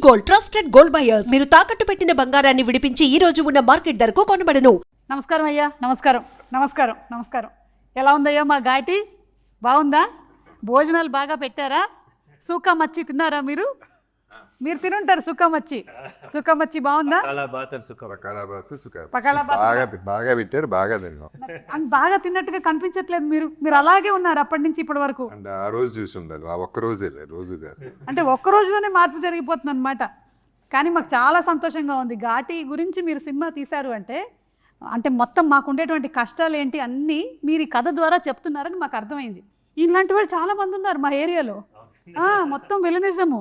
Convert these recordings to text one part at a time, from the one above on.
Gold, trusted gold buyers. మీరు తాకట్టు పెట్టిన బంగారాన్ని విడిపించి ఈ రోజు ఉన్న మార్కెట్ ధరకు కొనబడను. నమస్కారం అయ్యా. నమస్కారం. ఎలా ఉందయ్యా మా ఘాటి? బాగుందా? భోజనాలు బాగా పెట్టారా? సూకా మచ్చి తిన్నారా మీరు? మీరు తినుంటారు సూకా మచ్చి బాగుందా? బాగా పెట్టారు, బాగా తిన్నాం. బాగా తిన్నట్టుగా కనిపించట్లేదు. మీరు అలాగే ఉన్నారు అప్పటి నుంచి ఇప్పటి వరకు. ఆ రోజు చూసి ఉండాలి, ఆ ఒక్క రోజే రోజు కాదు. అంటే ఒక్క రోజులోనే మార్పు జరిగిపోతుంది అనమాట. కానీ మాకు చాలా సంతోషంగా ఉంది. ఘాటి గురించి మీరు సినిమా తీశారు అంటే మొత్తం మాకు ఉండేటువంటి కష్టాలు ఏంటి అన్నీ మీరు ఈ కథ ద్వారా చెప్తున్నారని మాకు అర్థమైంది. ఇలాంటి వాళ్ళు చాలా మంది ఉన్నారు మా ఏరియాలో. మొత్తం విలనిజము.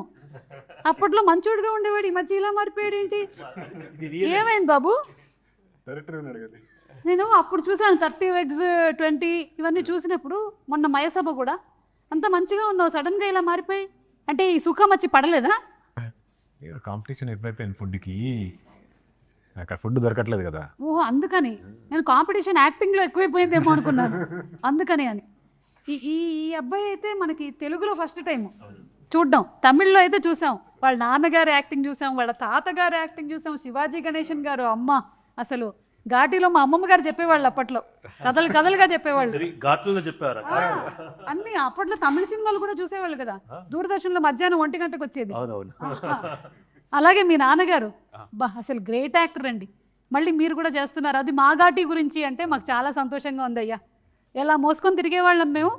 అప్పట్లో మంచోడుగా ఉండేవాడు, ఈ మధ్య ఇలా మారిపోయాడు ఏంటి? ఏమైంది బాబు? నేను అప్పుడు చూసాను 30 Eggs 20 ఇవన్నీ చూసినప్పుడు. మొన్న మయసభ కూడా అంత మంచిగా ఉన్నావు, సడన్గా ఇలా మారిపోయి. అంటే ఈ సుఖం వచ్చి పడలేదా? కాంపిటీషన్ ఎక్కువైపోయింది ఫుడ్కి, అక్కడ ఫుడ్ దొరకట్లేదు కదా. ఓహో, అందుకని నేను కాంపిటీషన్ యాక్టింగ్లో ఎక్కువైపోయిందేమో అనుకున్నాను. అందుకని ఈ అబ్బాయి అయితే మనకి తెలుగులో ఫస్ట్ టైం చూడ్డం. తమిళ్లో అయితే చూసాం, వాళ్ళ నాన్నగారు యాక్టింగ్ చూసాం, వాళ్ళ తాతగారు యాక్టింగ్ చూసాం, శివాజీ గణేశన్ గారు. అమ్మ అసలు ఘాటీలో మా అమ్మమ్మ గారు చెప్పేవాళ్ళు అప్పట్లో, కథలుగా చెప్పేవాళ్ళు. అన్ని అప్పట్లో తమిళ సినిమాలు కూడా చూసేవాళ్ళు కదా, దూరదర్శన్లో మధ్యాహ్నం 1 గంటకు వచ్చేది. అలాగే మీ నాన్నగారు అసలు గ్రేట్ యాక్టర్ అండి. మళ్ళీ మీరు కూడా చేస్తున్నారు. అది మా ఘాటీ గురించి అంటే మాకు చాలా సంతోషంగా ఉంది అయ్యా. ఎలా మోసుకొని తిరిగేవాళ్ళం మేము.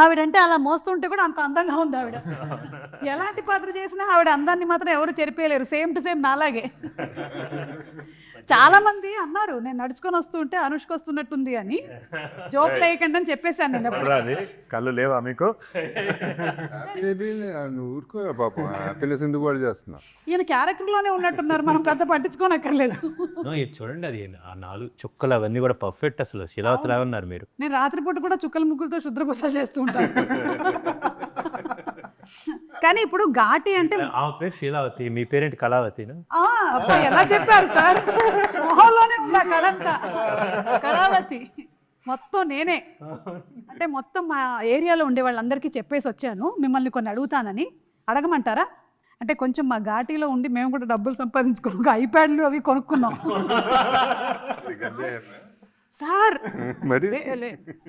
ఆవిడంటే అలా మోస్తుంటే కూడా అంత అందంగా ఉంది ఆవిడ. ఎలాంటి పాత్ర చేసినా ఆవిడ అందాన్ని మాత్రం ఎవరు చెరిపేయలేరు. సేమ్ టు సేమ్ నాలాగే. చాలా మంది అన్నారు నేను నడుచుకొని వస్తుంటే అనుష్క వస్తున్నట్టుంది అని. జోక్ లేకుండా అని చెప్పేశాను నేను. కళ్ళు లేవా మీకు? ఊరుకో పాపం, తెలిసింది కూడా చేస్తున్నా. ఈయన క్యారెక్టర్లోనే ఉన్నట్టున్నారు, మనం పెద్ద పట్టించుకోనక్కర్లేదు. చూడండి, అది ఆ 4 చుక్కలు అవన్నీ కూడా పర్ఫెక్ట్. అసలు శిలావతిలా ఉన్నారు మీరు. నేను రాత్రిపూట కూడా చుక్కల ముగ్గులతో శుద్రభూష చేస్తూ ఉంటాను. కానీ ఇప్పుడు ఘాటి అంటే ఆమె పేరు శీలావతి, మీ పేరేంటి కళావతి? ఎలా చెప్పారు సార్? మొహంలోనే ఉందా కళంతా. కళావతి మొత్తం నేనే. అంటే మొత్తం మా ఏరియాలో ఉండే వాళ్ళందరికీ చెప్పేసి వచ్చాను, మిమ్మల్ని కొన్ని అడుగుతానని. అడగమంటారా? అంటే కొంచెం మా ఘాటీలో ఉండి మేము కూడా డబ్బులు సంపాదించుకో ఐప్యాడ్లు అవి కొనుక్కున్నాం సార్. మరి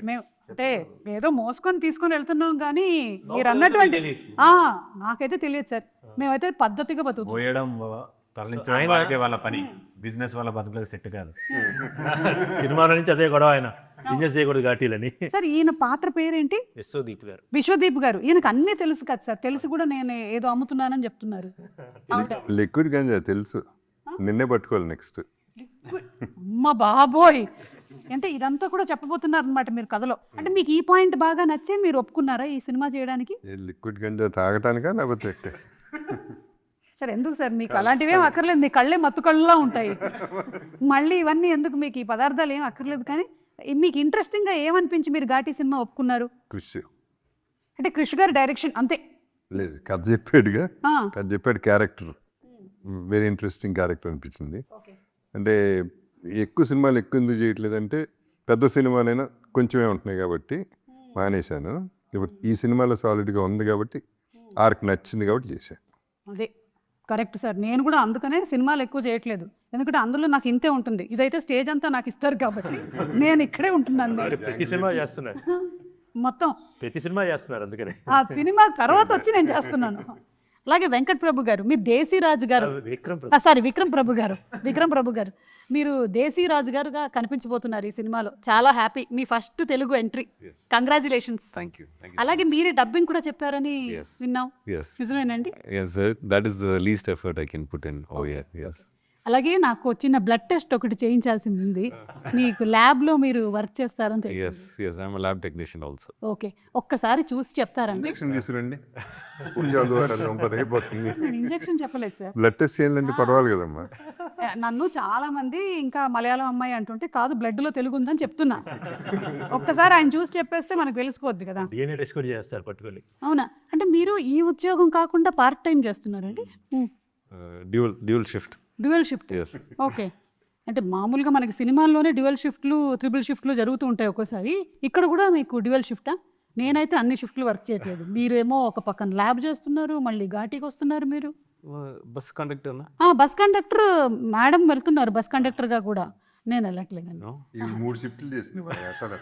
మేము అంటే ఏదో మోసుకొని తీసుకొని వెళ్తున్నాం కానీ మీరు అన్నటువంటి నాకైతే తెలియదు సార్. మేమైతే పద్ధతిగా బతుకుతాం. వాళ్ళ పని బిజినెస్ వాళ్ళ బతుకులకు సెట్ కాదు. సినిమాల నుంచి అదే గొడవ, ఆయన బిజినెస్ చేయకూడదు ఘాటీలని. సార్ ఈయన పాత్ర పేరేంటి? విశ్వదీప్ గారు. ఈయనకు అన్నీ తెలుసు కదా సార్. తెలిసి కూడా నేను ఏదో అమ్ముతున్నానని చెప్తున్నారు. లిక్విడ్ గంజా తెలుసు, నిన్నే పట్టుకోవాలి నెక్స్ట్. అమ్మ బాబోయ్, అంటే ఇదంతా కూడా చెప్పబోతున్నారు అనమాట మీరు కథలో. అంటే మీకు ఈ పాయింట్ బాగా నచ్చే మీరు ఒప్పుకున్నారా ఈ సినిమా చేయడానికి? లిక్విడ్ గంజా తాగటానికా లేకపోతే? సార్ ఎందుకు సార్, మీకు అలాంటివేం అక్కర్లేదు, మీ కళ్ళే మత్తు కళ్ళులా ఉంటాయి. మళ్ళీ ఇవన్నీ ఎందుకు, మీకు ఈ పదార్థాలు ఏం అక్కర్లేదు. కానీ మీకు ఇంట్రెస్టింగ్గా ఏమనిపించి మీరు ఘాటీ సినిమా ఒప్పుకున్నారు? కృషి అంటే కృషి గారి డైరెక్షన్ అంతే లేదు, కథ చెప్పాడు క్యారెక్టర్ వెరీ ఇంట్రెస్టింగ్ క్యారెక్టర్ అనిపించింది. అంటే ఎక్కువ సినిమాలు ఎక్కువ ఎందుకు చేయట్లేదంటే పెద్ద సినిమాలైనా కొంచెమే ఉంటున్నాయి కాబట్టి మానేశాను. ఇప్పుడు ఈ సినిమాలో సాలిడ్గా ఉంది కాబట్టి ఆర్క్ నచ్చింది కాబట్టి చేశాను. అదే కరెక్ట్ సార్. నేను కూడా అందుకనే సినిమాలు ఎక్కువ చేయట్లేదు, ఎందుకంటే అందులో నాకు ఇంతే ఉంటుంది. ఇదైతే స్టేజ్ అంతా నాకు ఇస్తారు కాబట్టి నేను ఇక్కడే ఉంటున్నాను. మొత్తం ప్రతి సినిమా చేస్తున్నారు, అందుకని ఆ సినిమా తర్వాత వచ్చి నేను చేస్తున్నాను. అలాగే వెంకట్ ప్రభు గారు, మీరు దేశీరాజు గారు, విక్రమ్ ప్రభు గారు మీరు దేశీరాజు గారుగా కనిపించబోతున్నారు ఈ సినిమాలో. చాలా హ్యాపీ, మీ ఫస్ట్ తెలుగు ఎంట్రీ. కంగ్రాచులేషన్స్. అలాగే మీరే డబ్బింగ్ కూడా చెప్పారని విన్నాం, నిజమేనండి? అలాగే నాకు వచ్చిన బ్లడ్ టెస్ట్ ఒకటి చేయించాల్సింది ఉంది. మీకు ల్యాబ్ లో మీరు వర్క్ చేస్తారని తెలుసు. ఓకే, ఒక్కసారి చూసి చెప్తారండి. ఇంజెక్షన్ చెప్పలేదు సార్, బ్లడ్ టెస్ట్ చేయాలంటే పర్వాలేదు కదమ్మా. నన్ను చాలా మంది ఇంకా మలయాళం అమ్మాయి అంటుంటే కాదు బ్లడ్ లో తెలుగు ఉందని చెప్తున్నా. ఒక్కసారి ఆయన చూసి చెప్పేస్తే మనకు తెలిసిపోద్ది కదా. అవునా? అంటే మీరు ఈ ఉద్యోగం కాకుండా పార్ట్ టైం చేస్తున్నారండి? Dual shift. ఓకే, అంటే మామూలుగా మనకి సినిమాల్లోనే డ్యూయల్ షిఫ్ట్లు, ట్రిపుల్ షిఫ్ట్లు జరుగుతూ ఉంటాయి ఒక్కోసారి. ఇక్కడ కూడా మీకు డ్యూయల్ షిఫ్టా? నేనైతే అన్ని షిఫ్ట్లు వర్క్ చేయట్లేదు. మీరేమో ఒక పక్కన ల్యాబ్ చేస్తున్నారు, మళ్ళీ ఘాటీకి వస్తున్నారు. మీరు బస్ కండక్టర్నా? బస్ కండక్టర్ మేడం వెళ్తున్నారు బస్ కండక్టర్గా కూడా. నేను వెళ్ళట్లేదండి. ఈ 3 షిఫ్ట్లు చేసింది అసలు.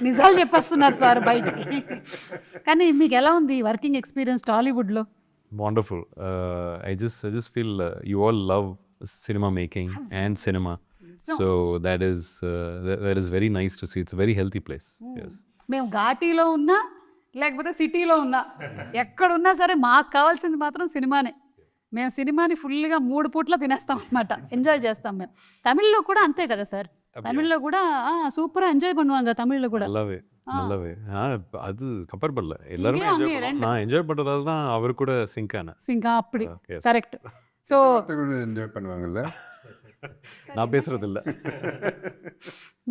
నిజాలు చెప్పేస్తున్నారు సార్ బయటికి. కానీ మీకు ఎలా ఉంది వర్కింగ్ ఎక్స్పీరియన్స్ టాలీవుడ్లో? Wonderful. I just feel you all love cinema making and cinema. So that is very nice to see. It's a very healthy place. Yes. మేము ఘాటీలో ఉన్నా లేకపోతే సిటీలో ఉన్నా ఎక్కడున్నా సరే మాకు కావాల్సింది మాత్రం సినిమానే. మేము సినిమాని ఫుల్గా 3 పూట్ల తినేస్తాం అన్నమాట. ఎంజాయ్ చేస్తాం మేము. తమిళ్లో కూడా అంతే కదా సార్? తమిళ్లో కూడా சூப்பரா என்ஜாய் பண்ணுவாங்க தமிழ்ல கூட. நல்லாவே அது கம்பேர்பல்ல எல்லாரும் நான் என்ஜாய் பண்றதால தான் அவர் கூட சிங்க் ஆனேன். సింక్ அப்படி கரெக்ட். సో ఎంజాయ్ பண்ணுவாங்கல்ல. நான் பேசுறது இல்ல.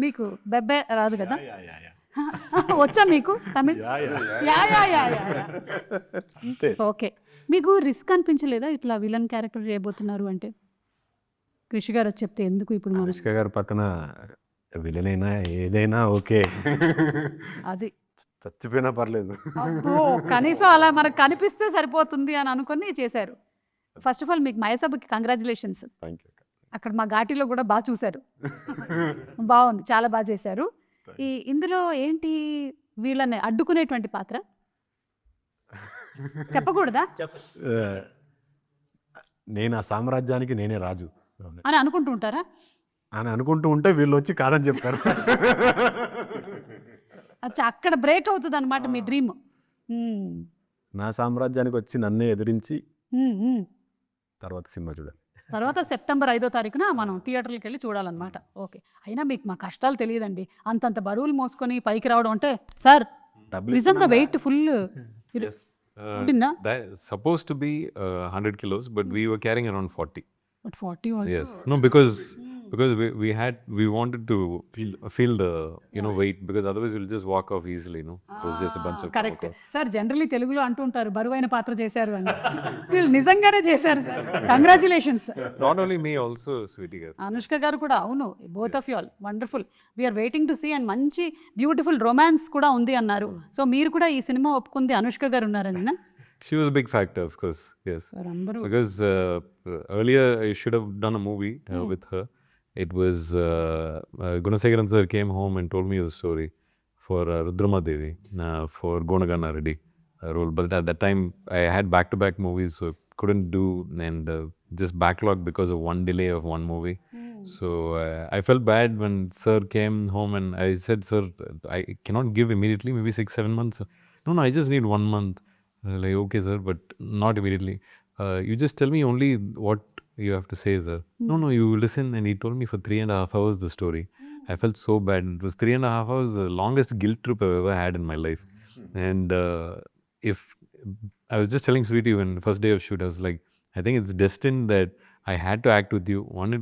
మీకు బెబ్బే రాదు కదా? వచ్చా మీకు తమిళ్? యా. అంతే. ఓకే. మీకు రిస్క్ అనిపించలేదా ఇట్లా విలన్ క్యారెక్టర్ చేయబోతున్నారు అంటే? కృషి గారు చెప్తే ఎందుకు ఇప్పుడు మనం అనుష్క గారి పక్కన విలన్ అయినా ఏదైనా ఓకే, అది చచ్చిపోయినా పర్లేదు. అబ్బో, కనీసం అలా మనకు కనిపిస్తే సరిపోతుంది అని అనుకుని చేశారు. ఫస్ట్ ఆఫ్ ఆల్ మీకు మయసభకి కంగ్రాచులేషన్స్. Thank you. అక్కడ మా ఘాటీలో కూడా బాగా చూశారు. బాగుంది, చాలా బాగా చేశారు. ఇందులో ఏంటి వీళ్ళని అడ్డుకునేటువంటి పాత్ర చెప్పకూడదా నేను ఆ సామ్రాజ్యానికి నేనే రాజు అని అనుకుంటూ ఉంటారా? అని అనుకుంటూ ఉంటే వీళ్ళు వచ్చి కాదని చెప్పారు. అచ్చా, అక్కడ బ్రేక్ అవుతుంది అనమాట మీ డ్రీమ్. నా సామ్రాజ్యానికి వచ్చి నన్నే ఎదిరించి తర్వాత సినిమా చూడాలి. తర్వాత సెప్టెంబర్ 5వ తారీఖున మనం థియేటర్కి వెళ్ళి చూడాలన్నమాట. ఓకే. అయినా మీకు మా కష్టాలు తెలియదండి. అంతంత బరువులు మోసుకొని పైకి రావడం అంటే సార్ నిజంగా weight full supposed to be 100 kilos, but we were carrying around 40. But 40 also. Yes. No, because we wanted to feel the weight, because otherwise we'll just walk off easily, it was just a bunch of correct sir. Generally తెలుగులో అంటుంటారు బరువైన పాత్ర చేశారు అని. వీళ్ళు నిజంగానే చేశారు sir. Congratulations. not only me, also Sweetie garu. Anushka garu కూడా. అవును, both of you all wonderful. We are waiting to see. And మంచి బ్యూటిఫుల్ రొమాన్స్ కూడా ఉంది అన్నారు. సో మీరు కూడా ఈ సినిమా ఒప్పుకుంది అనుష్క గారు ఉన్నారని? She was a big factor, of course. Yes. Sir అందరూ Because earlier I should have done a movie with her. It was Gunasekharan sir came home and told me the story for Rudrama Devi for Gonagana Reddy role. But at that time I had back-to-back movies, so couldn't do, and just backlogged because of one delay of one movie. So I felt bad when sir came home and I said, sir, I cannot give immediately, maybe 6-7 months. No, I just need 1 month. Like, okay sir, but not immediately. You just tell me only what you have to say, sir. No, you listen. And he told me for 3.5 hours the story. I felt so bad. It was 3.5 hours, the longest guilt trip I've ever had in my life. And if I was just telling Sweetie when the first day of shoot, I was like, I think it's destined that I had to act with you. One,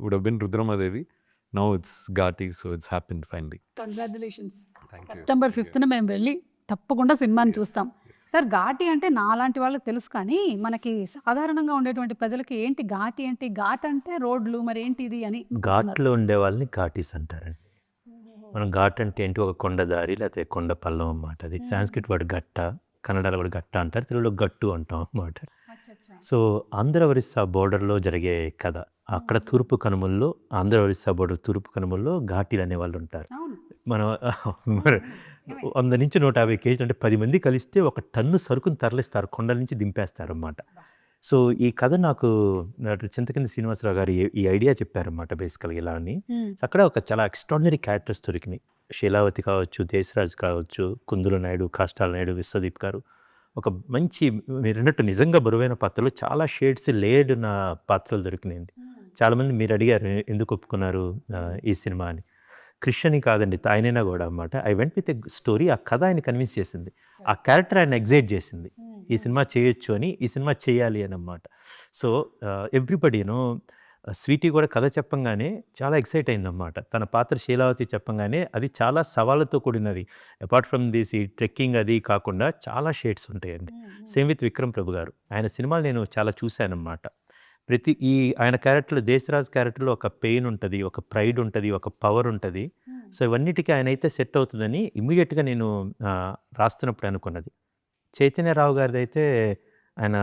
would have been Rudrama Devi. Now it's Ghati, so it's happened finally. Congratulations. Thank you. September 5న మేము వెళ్ళి తప్పకుండా సినిమాని చూస్తాం. Sir Ghaati అంటే నాలాంటి వాళ్ళకి తెలుసు, కానీ మనకి సాధారణంగా ఉండేటువంటి ప్రజలకి ఏంటి ఘాటి ఏంటి? ఘాట్ అంటే రోడ్లు, మరి ఏంటి ఇది అని. ఘాట్లో ఉండే వాళ్ళని ఘాటీస్ అంటారండి. మనం ఘాట్ అంటే ఏంటి? ఒక కొండ దారి లేకపోతే కొండ పల్లం అన్నమాట. అది సాంస్క్రిట్ వర్డ్ గట్ట, కన్నడలో కూడా గట్ట అంటారు, తెలుగులో గట్టు అంటాం అన్నమాట. సో ఆంధ్ర ఒరిస్సా బోర్డర్లో జరిగే కథ. అక్కడ తూర్పు కనుమల్లో, ఆంధ్ర ఒరిస్సా బోర్డర్ తూర్పు కనుమల్లో ఘాటీలు అనే వాళ్ళు ఉంటారు. మనం 100 నుంచి 150 కేజీలు అంటే 10 మంది కలిస్తే 1 టన్ను సరుకుని తరలిస్తారు, కొండల నుంచి దింపేస్తారు అన్నమాట. సో ఈ కథ నాకు చింతకింది శ్రీనివాసరావు గారు ఈ ఐడియా చెప్పారన్నమాట బేసికల్గా ఇలా అని. అక్కడ ఒక చాలా ఎక్స్ట్రాడినరీ క్యారెక్టర్స్ దొరికినాయి. శీలావతి కావచ్చు, దేశరాజు కావచ్చు, కుందుల నాయుడు, కాష్టాల నాయుడు, విశ్వదీప్ గారు. ఒక మంచి మీరు అన్నట్టు నిజంగా బరువైన పాత్రలు, చాలా షేడ్స్ లేయర్డ్ ఉన్న పాత్రలు దొరికినాయండి. చాలామంది మీరు అడిగారు ఎందుకు ఒప్పుకున్నారు ఈ సినిమా అని. క్రిష్ కాదండి, ఆయనైనా కూడా అన్నమాట. I went with a story. ఆ కథ ఆయన కన్విన్స్ చేసింది, ఆ క్యారెక్టర్ ఆయన ఎగ్జైట్ చేసింది, ఈ సినిమా చేయొచ్చు అని, ఈ సినిమా చేయాలి అని అన్నమాట. సో ఎవ్రీబడి స్వీటీ కూడా కథ చెప్పంగానే చాలా ఎక్సైట్ అయిందన్నమాట. తన పాత్ర శీలావతి చెప్పంగానే అది చాలా సవాళ్ళతో కూడినది. అపార్ట్ ఫ్రమ్ దిస్ ఈ ట్రెక్కింగ్ అది కాకుండా చాలా షేడ్స్ ఉంటాయండి. సేమ్ విత్ విక్రమ్ ప్రభు గారు, ఆయన సినిమాలు నేను చాలా చూశానన్నమాట. ఆయన క్యారెక్టర్లో, దేశరాజ్ క్యారెక్టర్లో ఒక పెయిన్ ఉంటుంది, ఒక ప్రైడ్ ఉంటుంది, ఒక పవర్ ఉంటుంది. సో ఇవన్నిటికీ ఆయన అయితే సెట్ అవుతుందని ఇమ్మీడియట్గా నేను రాస్తున్నప్పుడు అనుకున్నది. చైతన్యరావు గారిది అయితే ఆయన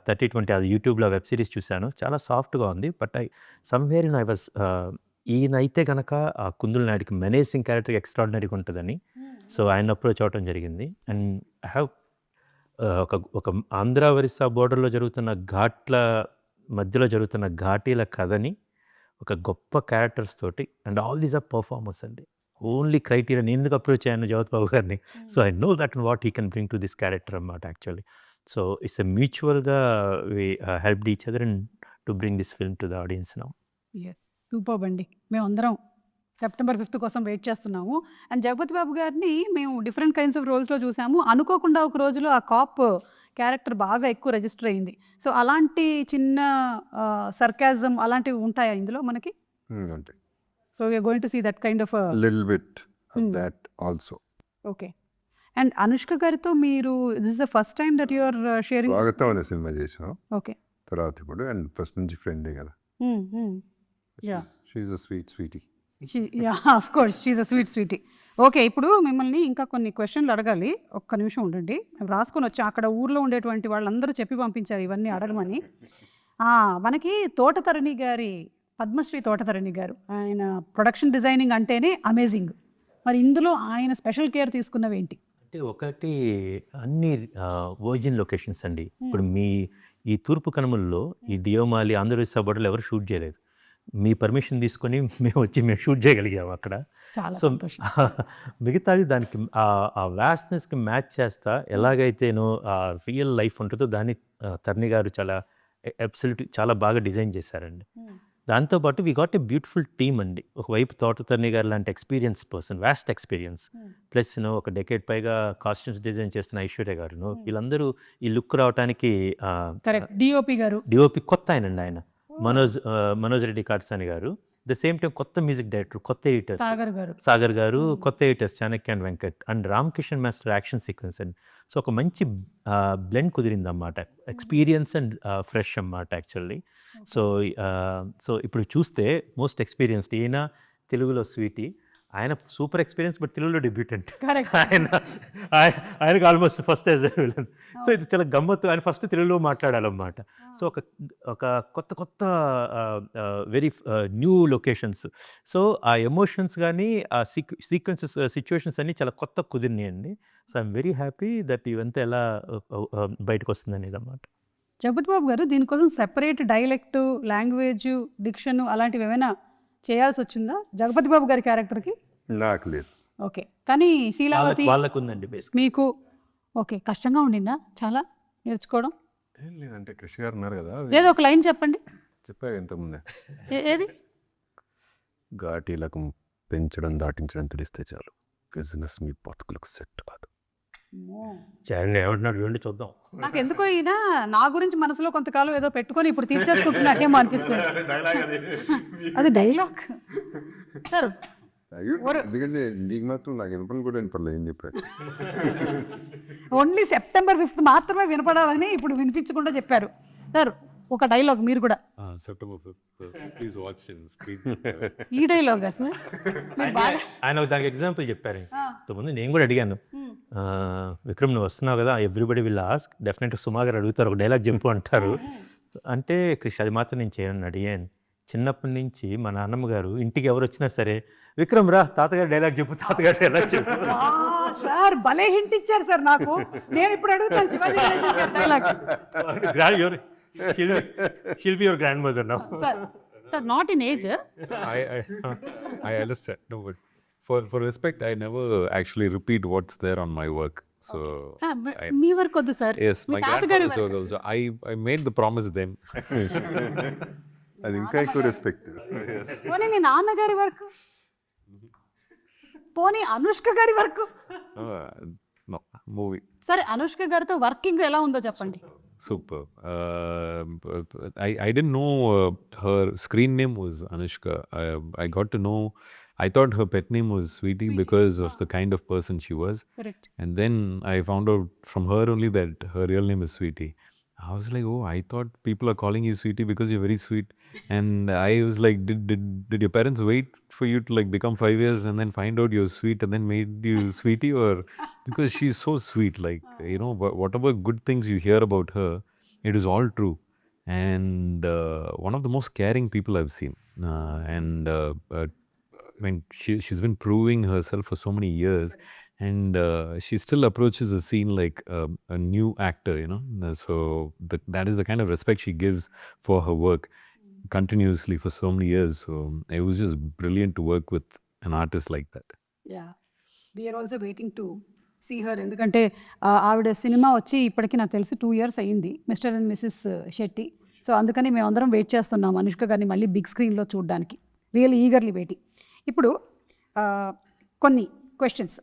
30-20 అది యూట్యూబ్లో వెబ్ సిరీస్ చూశాను. చాలా సాఫ్ట్గా ఉంది. బట్ సమ్వేర్ ఐ వాజ్ ఈయనైతే కనుక ఆ కుందుల నాయుడికి మెనేసింగ్ క్యారెక్టర్ ఎక్స్ట్రాడినరీగా ఉంటుందని సో ఆయన అప్రోచ్ అవ్వడం జరిగింది. అండ్ ఐ హ్యావ్ ఒక ఆంధ్ర ఒరిస్సా బోర్డర్లో జరుగుతున్న ఘాట్ల మధ్యలో జరుగుతున్న ఘాటీల కథని ఒక గొప్ప క్యారెక్టర్స్ తోటి and all these are performers అండి. ఓన్లీ క్రైటీరియా నేను ఎందుకు అప్రోచ్ అయ్యాను జగత్ బాబు గారిని. So I know that and what he can bring to this character అన్నమాట యాక్చువల్లీ. సో ఇట్స్ మ్యూచువల్గా we helped each other and to bring this film to the audience now. Yes, super అండి. మేమందరం September 5th కోసం wait చేస్తున్నాము. And Jagapathi బాబు గారిని మేము different kinds of రోల్స్లో చూసాము. అనుకోకుండా ఒక రోజులో ఆ కాప్ క్యారెక్టర్ బాగా ఎక్కువ రిజిస్టర్ అయింది. సో అలాంటి చిన్న సర్కాజం అలాంటివి ఉంటాయా ఇందులో మనకి? అంటే so we are going to see that kind of little bit that also. Okay. And Anushka గారితో మీరు this is the first time that you are sharing? Swagatham అనే సినిమా చేసాం ఓకే. తర్వాత ఇప్పుడు అండ్ ఫస్ట్ నుంచి ఫ్రెండే కదా. Yeah, she's a sweet Sweetie. Yeah, of course she's a sweet Sweetie. Okay, ఇప్పుడు మిమ్మల్ని ఇంకా కొన్ని క్వశ్చన్లు అడగాలి. ఒక్క నిమిషం ఉండండి, మేము రాసుకొని వచ్చాం. అక్కడ ఊర్లో ఉండేటువంటి వాళ్ళందరూ చెప్పి పంపించారు ఇవన్నీ అడగమని. మనకి తోటతరణి గారి, పద్మశ్రీ తోటతరణి గారు, ఆయన ప్రొడక్షన్ డిజైనింగ్ అంటేనే అమేజింగ్. మరి ఇందులో ఆయన స్పెషల్ కేర్ తీసుకున్నవి ఏంటి? అంటే ఒకటి అన్ని వర్జిన్ లొకేషన్స్ అండి. ఇప్పుడు ఈ తూర్పు కనుమల్లో ఈ డియోమాలి ఆంధ్రప్రదేశ్ బోర్డర్లో ఎవరు షూట్ చేయలేదు. మీ పర్మిషన్ తీసుకొని మేము షూట్ చేయగలిగాము అక్కడ. చాలా సో సంతోషం. మిగతాది దానికి ఆ వ్యాస్నెస్కి మ్యాచ్ చేస్తా ఎలాగైతేనో ఆ రియల్ లైఫ్ ఉంటుందో దాన్ని తరణి గారు చాలా అబ్సల్యూట్ చాలా బాగా డిజైన్ చేశారండి. దాంతోపాటు we got a beautiful team అండి. ఒకవైపు తోటతరణి గారు లాంటి experience person, vast experience, plus ఒక డెకేడ్ పైగా కాస్ట్యూమ్స్ డిజైన్ చేస్తున్న ఐశ్వర్య గారు, వీళ్ళందరూ ఈ లుక్ రావడానికి కరెక్ట్. డిఓపి గారు, డిఓపి కొత్త ఆయన మనోజ్ రెడ్డి కాట్సాని గారు. ద సేమ్ టైం కొత్త మ్యూజిక్ డైరెక్టర్, కొత్త ఎడిటర్స్ సాగర్ గారు, కొత్త editors Chanakya and Venkat and Ram Kishan master action sequence and so ఒక మంచి బ్లెండ్ కుదిరింది అన్నమాట. ఎక్స్పీరియన్స్ అండ్ ఫ్రెష్ అన్నమాట యాక్చువల్లీ. సో ఇప్పుడు చూస్తే మోస్ట్ ఎక్స్పీరియన్స్డ్ ఈయన తెలుగులో స్వీటీ, ఆయన సూపర్ ఎక్స్పీరియన్స్ బట్ తెలుగులో డెబ్యూటెంట్. ఆయనకు almost first as a villain. So ఇది చాలా గమ్మత్తు. ఆయన ఫస్ట్ తెలుగులో మాట్లాడాలన్నమాట. సో ఒక కొత్త వెరీ న్యూ లొకేషన్స్. సో ఆ ఎమోషన్స్ కానీ ఆ సీక్వెన్సెస్ సిచ్యువేషన్స్ అన్నీ చాలా కొత్త కుదిరినాయండి. So I'm very happy that ఇవంతా ఎలా బయటకు వస్తుంది అనేది అన్నమాట. జగపతి బాబు గారు, దీనికోసం సెపరేట్ డైలెక్ట్, లాంగ్వేజ్, డిక్షన్ అలాంటివి ఏమైనా చేయాల్సి వచ్చిందా జగపతి బాబు గారి క్యారెక్టర్కి? నాకు లేదు. ఓకే, కానీ శీలావతి వాళ్ళకు ఉందండి బేసిక్. మీకు ఓకే కష్టంగా ఉండిందా చాలా నేర్చుకోవడం? ఏం లేదంటే కృషి గారు ఉన్నారు కదా, ఏదో ఒక లైన్ చెప్పండి. చెప్పారు ఇంతకుముందే, ఏది? ఘాటీలకు పెంచడం దాటించడం తెలిస్తే చాలు, బిజినెస్ మీ బతుకులకు సెట్ కాదు. ఏమంటున్నాడు చూడండి చూద్దాం. నాకు ఎందుకో ఈయన నా గురించి మనసులో కొంతకాలం ఏదో పెట్టుకొని ఇప్పుడు తీర్చేసుకుంటున్నాకేమో అనిపిస్తుంది. అది డైలాగ్ సార్. ఎందుకంటే నీకు మాత్రం నాకు వినపని కూడా వినపడలేదు ఏం చెప్పారు. ఓన్లీ సెప్టెంబర్ 5th మాత్రమే వినపడాలని ఇప్పుడు వినిపించకుండా చెప్పారు సార్. ఒక డైలాగ్ మీరు కూడా. September 5th please watch in screen. ఈ డైలాగ్ సార్ మీరు బాగా ఆయన దానికి ఎగ్జాంపుల్ చెప్పారు. ఇంతకుముందు నేను కూడా అడిగాను, విక్రమ్ నువ్వు వస్తున్నావు కదా, ఎవ్రీబడి విల్ ఆస్క్, డెఫినెట్గా సుమా గారు అడుగుతారు, ఒక డైలాగ్ చెప్పు అంటారు. అంటే కృష్ణ అది మాత్రం నేను చేయను అడిగాను. చిన్నప్పటి నుంచి మా నాన్నమ్మ గారు ఇంటికి ఎవరు వచ్చినా సరే, విక్రమ్ రా తాతగారు డైలాగ్ చెప్పు, తాతగారు డైలాగ్ చెప్పు. సార్ భలే హింట్ ఇచ్చారు సార్ నాకు. నేను ఇప్పుడు అడుగుతాను శివాజీ గణేశన్ గారి dialogue. She'll be your grandmother now. Sir, not in age. I understand. No, but for respect, I never actually repeat what's there on my work. So me work వద్దు sir. yes, my grandfather's work also. I made the promise then. అది ఇంకా ఎక్కువ respect. పోనీ మీ నాన్నగారి work, పోనీ అనుష్క గారి work. No, movie. సరే అనుష్క గారితో వర్కింగ్ ఎలా ఉందో చెప్పండి. Super. I didn't know her screen name was Anushka. I got to know, I thought her pet name was Sweetie because of the kind of person she was. Correct. And then I found out from her only that her real name is Sweetie. I was like, oh, I thought people are calling you sweetie because you're very sweet. And I was like, did your parents wait for you to like become 5 years and then find out you're sweet and then made you sweetie? Or because she's so sweet, like, you know, whatever good things you hear about her, it is all true. And one of the most caring people I've seen. I mean, she's been proving herself for so many years, and she still approaches the scene like a new actor, you know. So that is the kind of respect she gives for her work continuously for so many years. So it was just brilliant to work with an artist like that. Yeah we are also waiting to see her. ఎందుకంటే ఆవిడ cinema వచ్చి ఇప్పటికి నాకు తెలిసి 2 years అయ్యింది, Mr and Mrs Shetty. So అందుకని మేము అందరం వెయిట్ చేస్తున్నాం అనుష్క గారిని మళ్ళీ బిగ్ స్క్రీన్లో చూడడానికి. Real eagerly waiting. ఇప్పుడు కొన్ని క్వశ్చన్స్.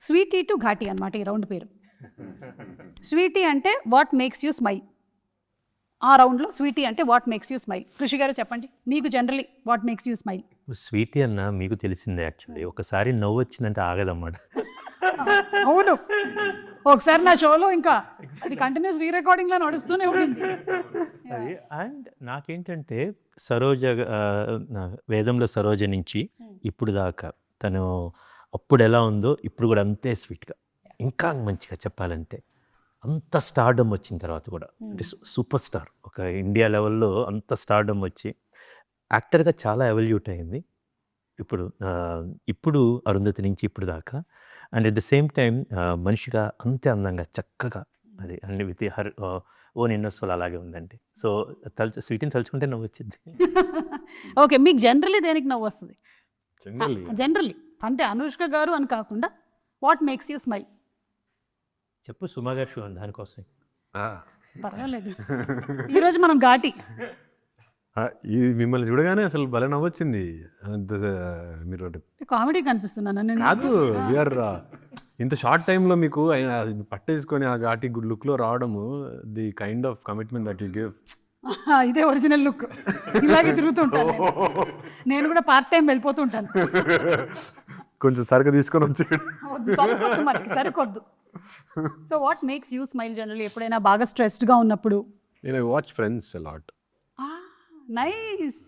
స్వీటీ టు ఘాటీ అనమాట ఈ రౌండ్ పేరు. స్వీటీ అంటే వాట్ మేక్స్ యూ స్మైల్. ఆ రౌండ్లో స్వీటీ అంటే వాట్ మేక్స్ యూ స్మైల్. కృషి గారు చెప్పండి, మీకు generally what makes you smile. Sweetie అన్న మీకు తెలిసిందే యాక్చువల్లీ. ఒకసారి నవ్వు వచ్చిందంటే ఆగదన్నమాట. అవును, ఒకసారి నా షోలో ఇంకా అది కంటిన్యూస్ రీ రికార్డింగ్లో నడుస్తూనే ఉంటుంది. అది అండ్ నాకేంటంటే సరోజ వేదంలో సరోజ నుంచి ఇప్పుడు దాకా తను అప్పుడు ఎలా ఉందో ఇప్పుడు కూడా అంతే స్వీట్గా, ఇంకా మంచిగా చెప్పాలంటే అంత స్టార్డమ్ వచ్చిన తర్వాత కూడా అంటే సూపర్ స్టార్, ఒక ఇండియా లెవెల్లో అంత స్టార్డమ్ వచ్చి యాక్టర్గా చాలా ఎవల్యూట్ అయింది ఇప్పుడు అరుంధతి నుంచి ఇప్పుడు దాకా. And at the same time మనిషిగా అంతే అందంగా చక్కగా అది అన్ని విత్ హర్ ఓన్ ఇన్నోసోల్ అలాగే ఉందండి. సో స్వీట్ని తలుచుకుంటే నవ్వు వచ్చింది. ఓకే, మీకు జనరల్లీ దేనికి నవ్వు వస్తుంది? జనరల్లీ అంటే అనుష్క గారు అని కాకుండా వాట్ మేక్స్ యూ స్మైల్. చెప్పు సుమా గారు షో దానికోసం. పర్వాలేదు, ఈరోజు మనం ఘాటి. ఇది మిమ్మల్ని చూడగానే అసలు భలే నవ్వొచ్చింది. మీరు కామెడీ కనిపిస్తున్నాను నేను. కాదు, వీఆర్ ఇంత షార్ట్ టైంలో మీకు పట్టేసుకొని ఆ ఘాటి గుడ్ లుక్లో రావడము, the kind of commitment that you give. ఇదే ఒరిజినల్ లుక్. ఇలాగే తిరుగుతుంటాను నేను కూడా, పార్ట్ టైం వెళ్ళిపోతుంటాను. కొంచెం సరుకు తీసుకొని వచ్చి మనకి సరికొద్దు. So what makes you smile generally? ఎప్పుడైనా బాగా స్ట్రెస్డ్గా ఉన్నప్పుడు? నేను watch Friends a lot. Nice,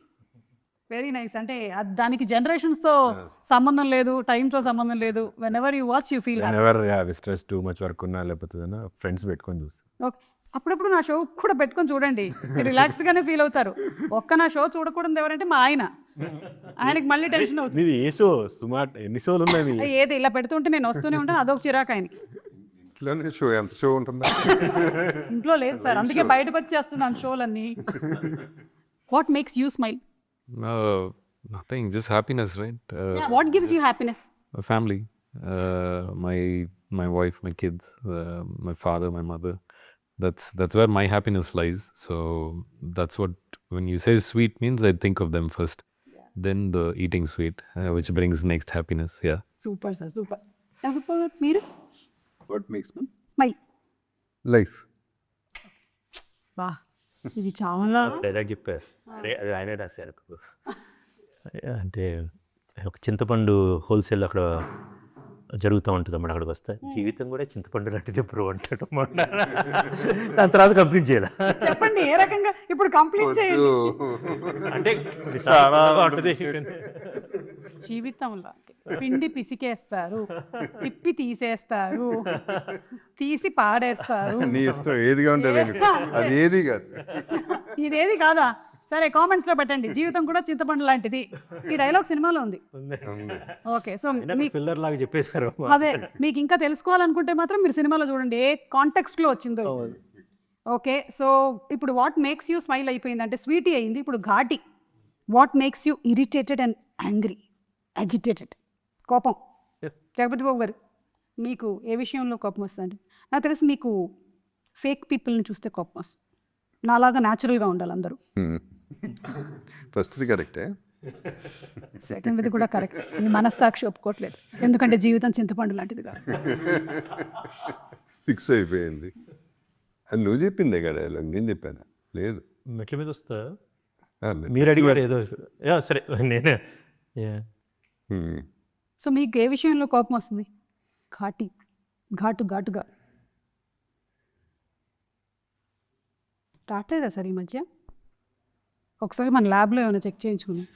very nice. అంటే దానికి జనరేషన్స్తో సంబంధం లేదు, టైంతో సంబంధం లేదు. Whenever you watch you feel ever stress too much work ఉన్నా లేకపోతే ఫ్రెండ్స్ పెట్టుకొని చూస్తాను. ఓకే, అప్పుడప్పుడు నా షో కూడా పెట్టుకొని చూడండి, రిలాక్స్డ్గానే ఫీల్ అవుతారు. ఒక్క నా షో చూడకూడదు ఎవరంటే మా ఆయనకి మళ్ళీ టెన్షన్ అవుతుంది. మీది ఏ షో సుమార్ ఎన్ని షోలు ఉన్నాయి? ఏది ఇలా పెడుతుంటే నేను వస్తూనే ఉంటాను, అదొక చిరాకు ఆయనకి. ఇట్లానే షో ఎంత షో ఉంటుందా? ఇంట్లో లేదు సార్, అందుకే బయటకు వచ్చేస్తున్నాను షోలన్నీ. What makes you smile? Nothing, just happiness, right? What gives you happiness? Family, my wife, my kids, my father, my mother. That's where my happiness lies. So that's what, when you say sweet means I think of them first, then the eating sweet, which brings next happiness. Yeah. Super sir, super. మీరు? What makes my life. Wow, ఇది చాలా dialogue చెప్పారు, అది ఆయనే రాశారు. అంటే ఒక చింతపండు హోల్సేల్ అక్కడ జరుగుతూ ఉంటుంది అన్నమాట. అక్కడికి వస్తే జీవితం కూడా చింతపండు లాంటిది ఎప్పుడు అంటాడు. దాని తర్వాత కంప్లీట్ చేయాలి. చెప్పండి ఏ రకంగా ఇప్పుడు కంప్లీట్ చేయండి. అంటే జీవితంలో పిండి పిసికేస్తారు, తిప్పి తీసేస్తారు, తీసి పాడేస్తారు. నీ ఇష్టం ఏదిగా ఉంటుంది, అది ఏది కాదు. ఇదేది కాదా? సరే, కామెంట్స్లో పెట్టండి. జీవితం కూడా చింతపండు లాంటిది. ఈ డైలాగ్ సినిమాలో ఉంది. ఓకే, సో పిల్లర్ లాగా చెప్పేశారు. అదే, మీకు ఇంకా తెలుసుకోవాలనుకుంటే మాత్రం మీరు సినిమాలో చూడండి ఏ కాంటెక్స్ట్లో వచ్చిందో. ఓకే, సో ఇప్పుడు వాట్ మేక్స్ యూ స్మైల్ అయిపోయింది అంటే స్వీటీ అయింది. ఇప్పుడు Ghaati. What makes you irritated and angry, agitated? కోపం. లేకపోతే బాబు గారు, మీకు ఏ విషయంలో కోపం వస్తుంది? నాకు తెలిసి మీకు ఫేక్ పీపుల్ని చూస్తే కోపం వస్తుంది. నాలాగా న్యాచురల్గా ఉండాలి అందరూ. ఫస్ట్ది కరెక్టే, సెకండ్ది కూడా కరెక్ట్. మీ మనస్సాక్షి ఒప్పుకోవట్లేదు, ఎందుకంటే జీవితం చింతపండు లాంటిది కాదు. ఫిక్స్ అయిపోయింది. అది నువ్వు చెప్పిందే కదా, నేను చెప్పాను లేదు. మెట్ల మీద వస్తా మీరు అడిగారు ఏదో. సరే నేనే. సో మీకు ఏ విషయంలో కోపం వస్తుంది? ఘాటుగా. రావట్లేదా సార్ ఈ మధ్య? ఒకసారి మన ల్యాబ్లో ఏమైనా చెక్ చేయించుకున్నాం.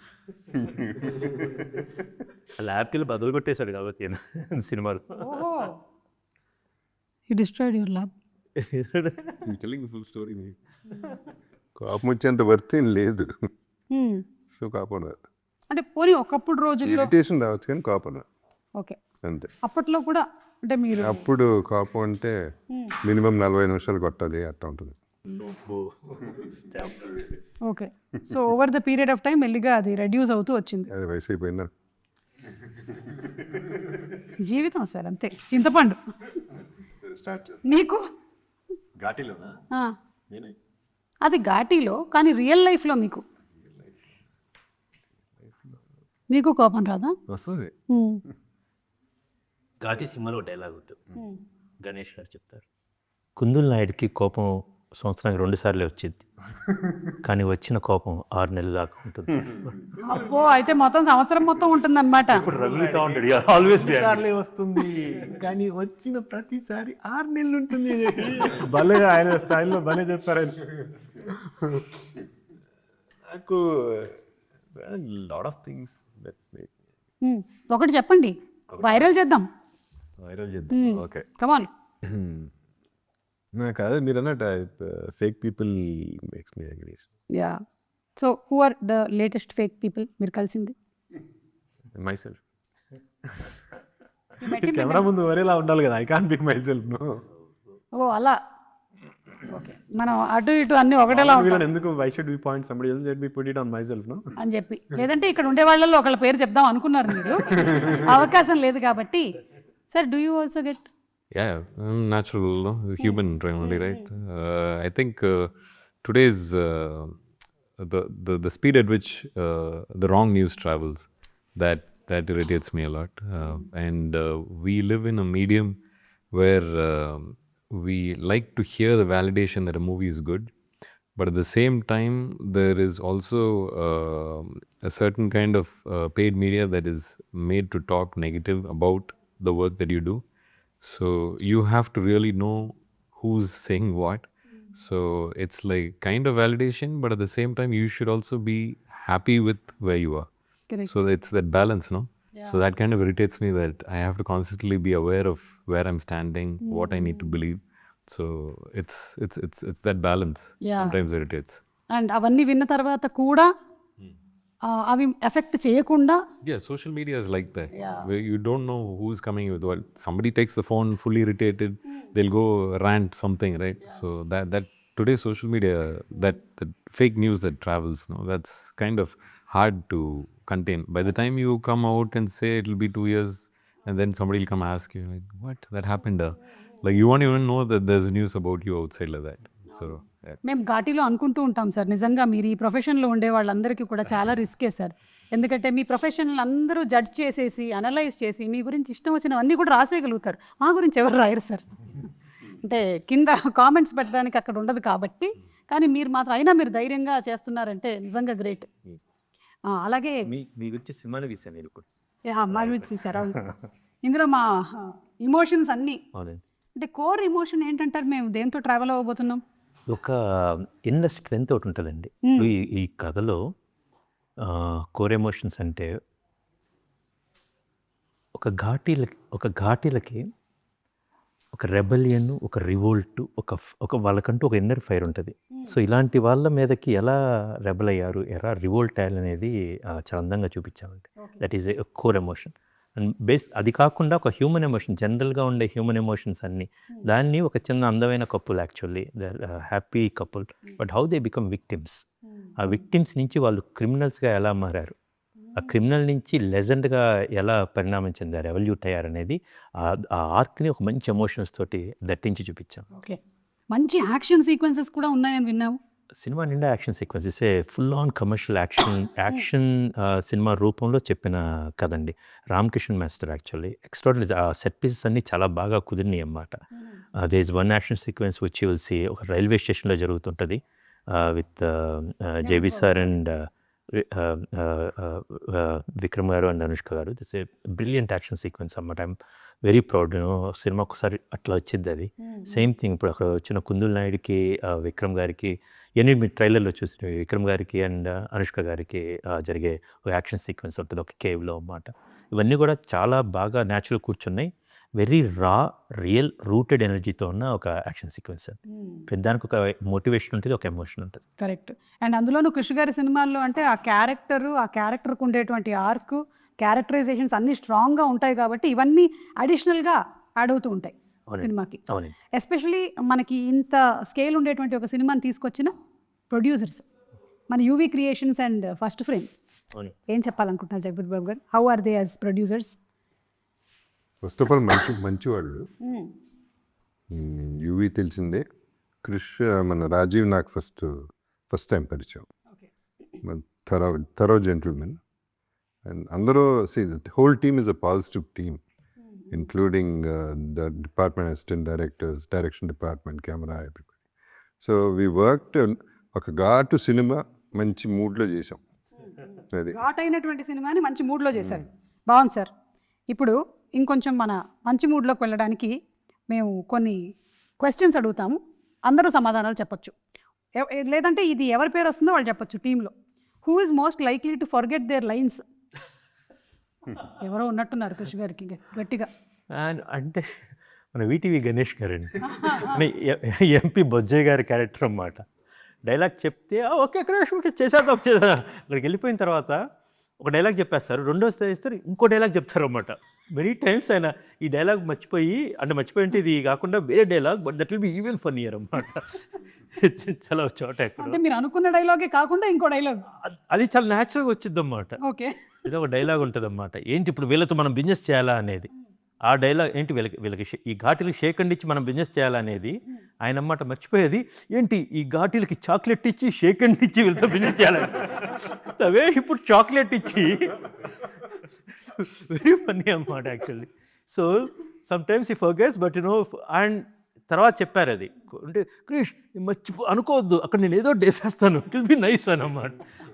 ల్యాబ్కి వెళ్ళి బదులు కొట్టేశాడు కాబట్టి సినిమాలు. ఓహో, he destroyed your lab. Telling full story. కోపం వచ్చేంత వర్త్ ఏం లేదు. సో కోపం రాదు. అంటే పోనీ ఒకప్పుడు రోజుల్లో ఇరిటేషన్ రావచ్చు కానీ కోపం రాదు ఓకే. అంతే. అప్పట్లో కూడా అంటే మీరు అప్పుడు కోపం అంటే మినిమం 40 నిమిషాలు కొట్టాలి అట్లా ఉంటుంది. Okay. So over the period of time మెల్లిగా అది రెడ్యూస్ అవుతూ వచ్చింది. అది వయసు అయిపోయిందా. జీవితం సార్ అంతే, చింతపండు. నీకు ఘాటీలోనా? ఆ, అది ఘాటీలో, కానీ రియల్ లైఫ్లో మీకు కోపం రాదా? వస్తుంది. ఘాటి సినిమాలో డైలాగ్ ఉంటుంది, గణేష్ గారు చెప్తారు, కుందుల్ నాయుడికి కోపం సంవత్సరానికి 2 సార్లే వచ్చింది, కానీ వచ్చిన కోపం 6 నెలలు దాకా ఉంటుంది. అబ్బో, అయితే మొత్తం సంవత్సరం మొత్తం ఉంటుందన్నమాట. రగులుతూ ఉంటాడు, ఆల్వేస్ సార్లే వస్తుంది కానీ వచ్చిన ప్రతిసారి 6 నెలలు ఉంటుంది. భలే ఆయన స్టైల్లో భలే చెప్పారు. నాకు lot of things that make ఒకటి చెప్పండి, వైరల్ చేద్దాం. వైరల్ చేద్దాం. Okay, come on. నాకు అదే మీరు అన్నట్టు fake people makes me agree. Yeah. So who are the latest fake people మీరు కలిసింది? Myself. కెమెరా ముందు వరేలా ఉండాలి కదా, I can't pick myself. Oh అలా. ఓకే, మనం అటు ఇటు అన్ని ఒకటేలా ఉంటాం ఎందుకు why should we point somebody else, let me put it on my self no అని చెప్పి. లేదంటే ఇక్కడ ఉండే వాళ్ళలో ఒకళ్ళ పేరు చెప్దాం అనుకున్నారు మీరు, అవకాశం లేదు కాబట్టి. Sir, do you also get? Yeah, natural, no? Human only, right? I think today's the speed at which the wrong news travels, that irritates me a lot. And we live in a medium where we like to hear the validation that a movie is good, but at the same time, there is also a certain kind of paid media that is made to talk negative about the work that you do. So you have to really know who's saying what. So it's like kind of validation, but at the same time, you should also be happy with where you are. Correct. So it's that balance, no? Yeah. So that kind of irritates me, that I have to constantly be aware of where I'm standing, what I need to believe. So it's that balance. Yeah. Sometimes irritates. And అవన్నీ విన్న తర్వాత కూడా అవి effect చేయకుండా. Yeah, social media is like that. Where you don't know who's coming with what. Somebody takes the phone fully irritated, they'll go rant something, right? So that today's social media, that fake news that travels, no, that's kind of hard to contain. By the time you come out and say it'll be 2 years, and then somebody will come ask you, like, what? That happened? Like, you won't even know that there's news about you outside like that. So yeah. మేము ఘాటీలో అనుకుంటూ ఉంటాం sir, నిజంగా మీరు ఈ ప్రొఫెషన్లో ఉండే వాళ్ళందరికీ కూడా చాలా రిస్కే సార్. ఎందుకంటే మీ ప్రొఫెషనల్ అందరూ జడ్జ్ చేసేసి, అనలైజ్ చేసి, మీ గురించి ఇష్టం వచ్చినవన్నీ కూడా రాసేయగలుగుతారు. మా గురించి ఎవరు రాయరు సార్. అంటే కింద కామెంట్స్ పెట్టడానికి అక్కడ ఉండదు కాబట్టి. కానీ మీరు మాత్రం, అయినా మీరు ధైర్యంగా చేస్తున్నారంటే నిజంగా గ్రేట్. అలాగే మీ గురించి సినిమాలు తీసాను నేను కూడా. మా గురించి సార్, ఇందులో మా ఇమోషన్స్ అన్నీ, అంటే కోర్ ఎమోషన్ ఏంటంటారు? మేము దేంతో ట్రావెల్ అవ్వబోతున్నాం? ఒక ఇన్నర్ స్ట్రెంత్ ఒకటి ఉంటుందండి. ఇప్పుడు ఈ కథలో కోర్ ఎమోషన్స్ అంటే ఒక ఘాటీలకి ఒక రెబలియన్, ఒక రివోల్ట్, ఒక వాళ్ళకంటూ ఒక ఇన్నర్ ఫైర్ ఉంటుంది. సో ఇలాంటి వాళ్ళ మీదకి ఎలా రెబల్ అయ్యారు, ఎలా రివోల్ట్ అయ్యారు అనేది చాలా అందంగా చూపించామండి. That is a core emotion. And అది కాకుండా ఒక హ్యూమన్ ఎమోషన్, జనరల్గా ఉండే హ్యూమన్ ఎమోషన్స్ అన్నీ, దాన్ని ఒక చిన్న అందమైన couple, actually happy couple, but how they become victims. ఆ విక్టిమ్స్ నుంచి వాళ్ళు క్రిమినల్స్గా ఎలా మారారు, ఆ క్రిమినల్ నుంచి లెజెండ్గా ఎలా పరిణామం చెందారు, ఎవల్యూట్ అయ్యారు అనేది ఆ ఆర్క్ని ఒక మంచి ఎమోషన్స్ తోటి దట్టించి చూపించాం. ఓకే, మంచి యాక్షన్ సీక్వెన్సెస్ కూడా ఉన్నాయని విన్నాము. సినిమా నిండా action sequences, full on commercial action సినిమా రూపంలో చెప్పిన కదండి. Ram Kishan master actually extraordinary. ఆ సెట్ పీసెస్ అన్నీ చాలా బాగా కుదిరినాయి అన్నమాట. There is one action sequence which you will see, ఒక రైల్వే స్టేషన్లో జరుగుతుంటుంది with JB sir and Vikram గారు అండ్ అనుష్క గారు. That's a brilliant action sequence అన్నమాట. I'm very proud. సినిమా ఒకసారి అట్లా వచ్చింది అది. సేమ్ థింగ్ ఇప్పుడు అక్కడ వచ్చిన కుందుల్ నాయుడికి, విక్రమ్ గారికి ఇవన్నీ మీరు ట్రైలర్లో చూసి విక్రమ్ గారికి అండ్ అనుష్క గారికి జరిగే ఒక యాక్షన్ సీక్వెన్స్ ఉంటుంది ఒక కేవ్లో అన్నమాట. ఇవన్నీ కూడా చాలా బాగా న్యాచురల్ కూర్చున్నాయి. వెరీ రా రియల్ రూటెడ్ ఎనర్జీతో ఉన్న ఒక యాక్షన్ సీక్వెన్స్. దానికి ఒక మోటివేషన్ ఉంటుంది, ఒక ఎమోషన్ ఉంటుంది. కరెక్ట్. అండ్ అందులోనూ కృషి గారి సినిమాల్లో అంటే ఆ క్యారెక్టర్కి ఉండేటువంటి ఆర్క్, క్యారెక్టరైజేషన్స్ అన్నీ స్ట్రాంగ్గా ఉంటాయి కాబట్టి ఇవన్నీ అడిషనల్గా యాడ్ అవుతూ ఉంటాయి సినిమాకి. అవునండి. ఎస్పెషలీ మనకి ఇంత స్కేల్ ఉండేటువంటి ఒక సినిమాని తీసుకొచ్చిన ప్రొడ్యూసర్స్ మన UV creations and first frame. అవును. ఏం చెప్పాలనుకుంటున్నారు Jagapathi Babu garu? How are they as producers? First of all మంచి వాళ్ళు. యూవీ తెలిసిందే. క్రిష్ మన రాజీవ్ నాకు ఫస్ట్ టైం పరిచయం. Thorough gentlemen. అండ్ అందరూ whole team is a positive team, including the department assistant directors, direction department, camera, everybody. So we worked ఒక ఘాటు cinema మంచి మూడ్లో చేసాం. అది ఘాట్ అయినటువంటి సినిమాని మంచి మూడ్లో చేశారు. బాగుంది సార్. ఇప్పుడు ఇంకొంచెం మన మంచి మూడ్లోకి వెళ్ళడానికి మేము కొన్ని క్వశ్చన్స్ అడుగుతాము, అందరూ సమాధానాలు చెప్పొచ్చు. లేదంటే ఇది ఎవరి పేరు వస్తుందో వాళ్ళు చెప్పొచ్చు టీంలో. Who is most likely to forget their lines? ఎవరో ఉన్నట్టున్నారు కృషి గారికి గట్టిగా. అంటే మన వీటీవీ గణేష్ గారండి, ఎంపీ బొజ్జయ్య గారి క్యారెక్టర్ అన్నమాట. డైలాగ్ చెప్తే ఓకే క్రాష్ చేసేద్దాం అక్కడికి వెళ్ళిపోయిన తర్వాత ఒక డైలాగ్ చెప్పేస్తారు, రెండోసారి ఇస్తారు ఇంకో డైలాగ్ చెప్తారు అన్నమాట. మెనీ టైమ్స్ ఆయన ఈ డైలాగ్ మర్చిపోయి అంటే ఇది కాకుండా వేరే dialogue, but that will be even funnier అన్నమాట. చాలా చోట అంటే మీరు అనుకున్న డైలాగే కాకుండా ఇంకో డైలాగ్, అది చాలా న్యాచురల్గా వచ్చింది అన్నమాట. ఓకే, ఏదో ఒక డైలాగ్ ఉంటుంది అన్నమాట. ఏంటి ఇప్పుడు వీళ్ళతో మనం బిజినెస్ చేయాలా అనేది, ఆ డైలాగ్ ఏంటి వీళ్ళకి ఈ ఘాటీలకి షేక్ అండ్ ఇచ్చి మనం బిజినెస్ చేయాలనేది ఆయన అన్నమాట. మర్చిపోయేది ఏంటి ఈ ఘాటీలకి చాక్లెట్ ఇచ్చి షేక్ అండ్ ఇచ్చి వీళ్ళతో బిజినెస్ చేయాలని, అవే ఇప్పుడు చాక్లెట్ ఇచ్చి వెరీ ఫన్నీ అన్నమాట యాక్చువల్లీ. సో సమ్ టైమ్స్ ఈ ఫర్గెట్స్, బట్ అండ్ తర్వాత చెప్పారు అది అంటే క్రిష్ అనుకోవద్దు, అక్కడ నేను ఏదో డేసేస్తాను, ఇట్ విల్ బి నైస్ అన్నమాట.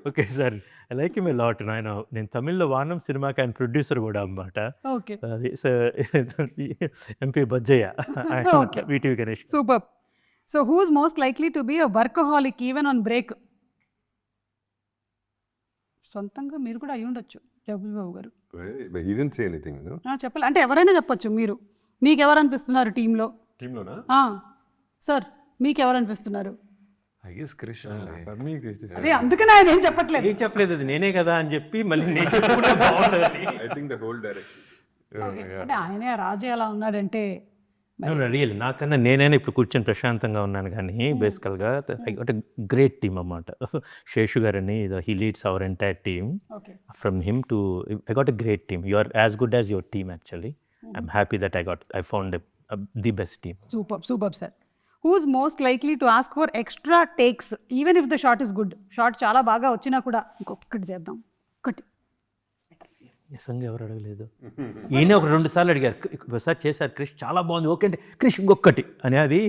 Okay sir, I like him a lot. నేను తమిళ్లో వానం సినిమాకి ఆయన ప్రొడ్యూసర్ కూడా అన్నమాట. ఓకే, అది MP Bojjaiah, VTV Ganesh. Super. So who is most likely to be a workaholic even on break? సొంతంగా మీరు కూడా అయి ఉండొచ్చు జగపతి బాబు గారు. he didn't say anything, no? చెప్పాలి అంటే ఎవరైనా చెప్పొచ్చు. మీకు ఎవరు అనిపిస్తున్నారు టీంలోనా? సార్ మీకు ఎవరు అనిపిస్తున్నారు? I guess Krish. For me, Krish is. అదే అందుకనే ఆయన ఏం చెప్పట్లేదు. ఏం చెప్పలేదు, అది నేనే కదా అని చెప్పి మళ్ళీ నేను చెప్పుకుంటే బాగుంటుంది. I think the whole direction. అంటే ఆయనే రాజు ఎలా ఉన్నాడంటే రియల్ నాకన్నా నేనైనా ఇప్పుడు కూర్చొని ప్రశాంతంగా ఉన్నాను. కానీ బేసికల్గా I got a great team అన్నమాట. శేషు గారని he leads our entire team. From him to I got a great team. You are as good as your team actually. I'm happy that I found the best team. Super sir. Who is most likely to ask for extra takes even if the shot is good? Shot చాలా బాగా వచ్చినా కూడా ఇంకొకటి చేద్దాం, ఒకటి. నిజంగా ఎవరు అడగలేదు. ఈయన ఒక 2 సార్లు అడిగారు, ఒకసారి చేశారు క్రిష్ చాలా బాగుంది, ఓకే అంటే క్రిష్ ఇంకొకటి అని. అది